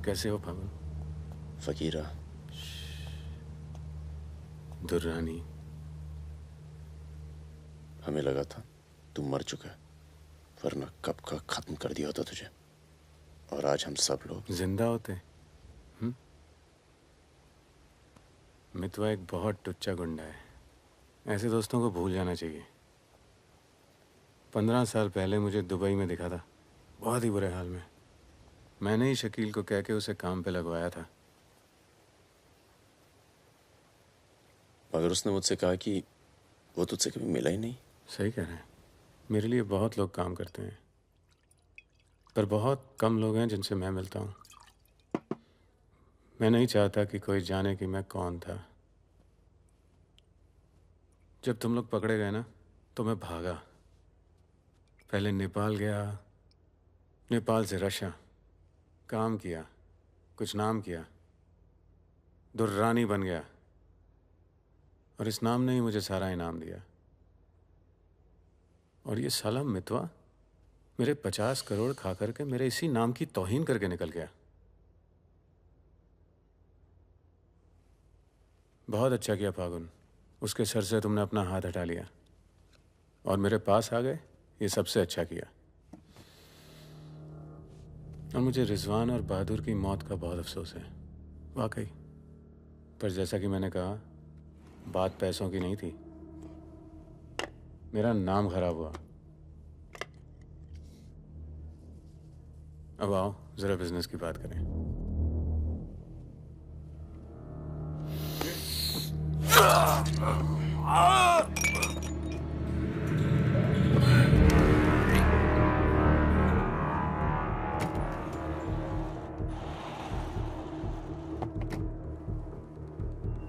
कैसे हो फागुन? फकीरा। दुर्रानी। हमें लगा था तू मर चुका है, वरना कब का खत्म कर दिया होता तुझे। और आज हम सब लोग जिंदा होते। मितवा एक बहुत टुच्चा गुंडा है। ऐसे दोस्तों को भूल जाना चाहिए। 15 साल पहले मुझे दुबई में दिखा था, बहुत ही बुरे हाल में। मैंने ही शकील को कह के उसे काम पे लगवाया था। मगर उसने मुझसे कहा कि वो तुझसे कभी मिला ही नहीं। सही कह रहे हैं। मेरे लिए बहुत लोग काम करते हैं, पर बहुत कम लोग हैं जिनसे मैं मिलता हूँ। मैं नहीं चाहता कि कोई जाने कि मैं कौन था। जब तुम लोग पकड़े गए ना, तो मैं भागा। पहले नेपाल गया, नेपाल से रशिया, काम किया, कुछ नाम किया, दुर्रानी बन गया। और इस नाम ने ही मुझे सारा इनाम दिया। और ये साला मितवा मेरे 50 करोड़ खा करके मेरे इसी नाम की तौहीन करके निकल गया। बहुत अच्छा किया फागुन, उसके सर से तुमने अपना हाथ हटा लिया और मेरे पास आ गए। ये सबसे अच्छा किया। और मुझे रिजवान और बहादुर की मौत का बहुत अफसोस है, वाकई। पर जैसा कि मैंने कहा, बात पैसों की नहीं थी। मेरा नाम खराब हुआ। अब आओ जरा बिजनेस की बात करें।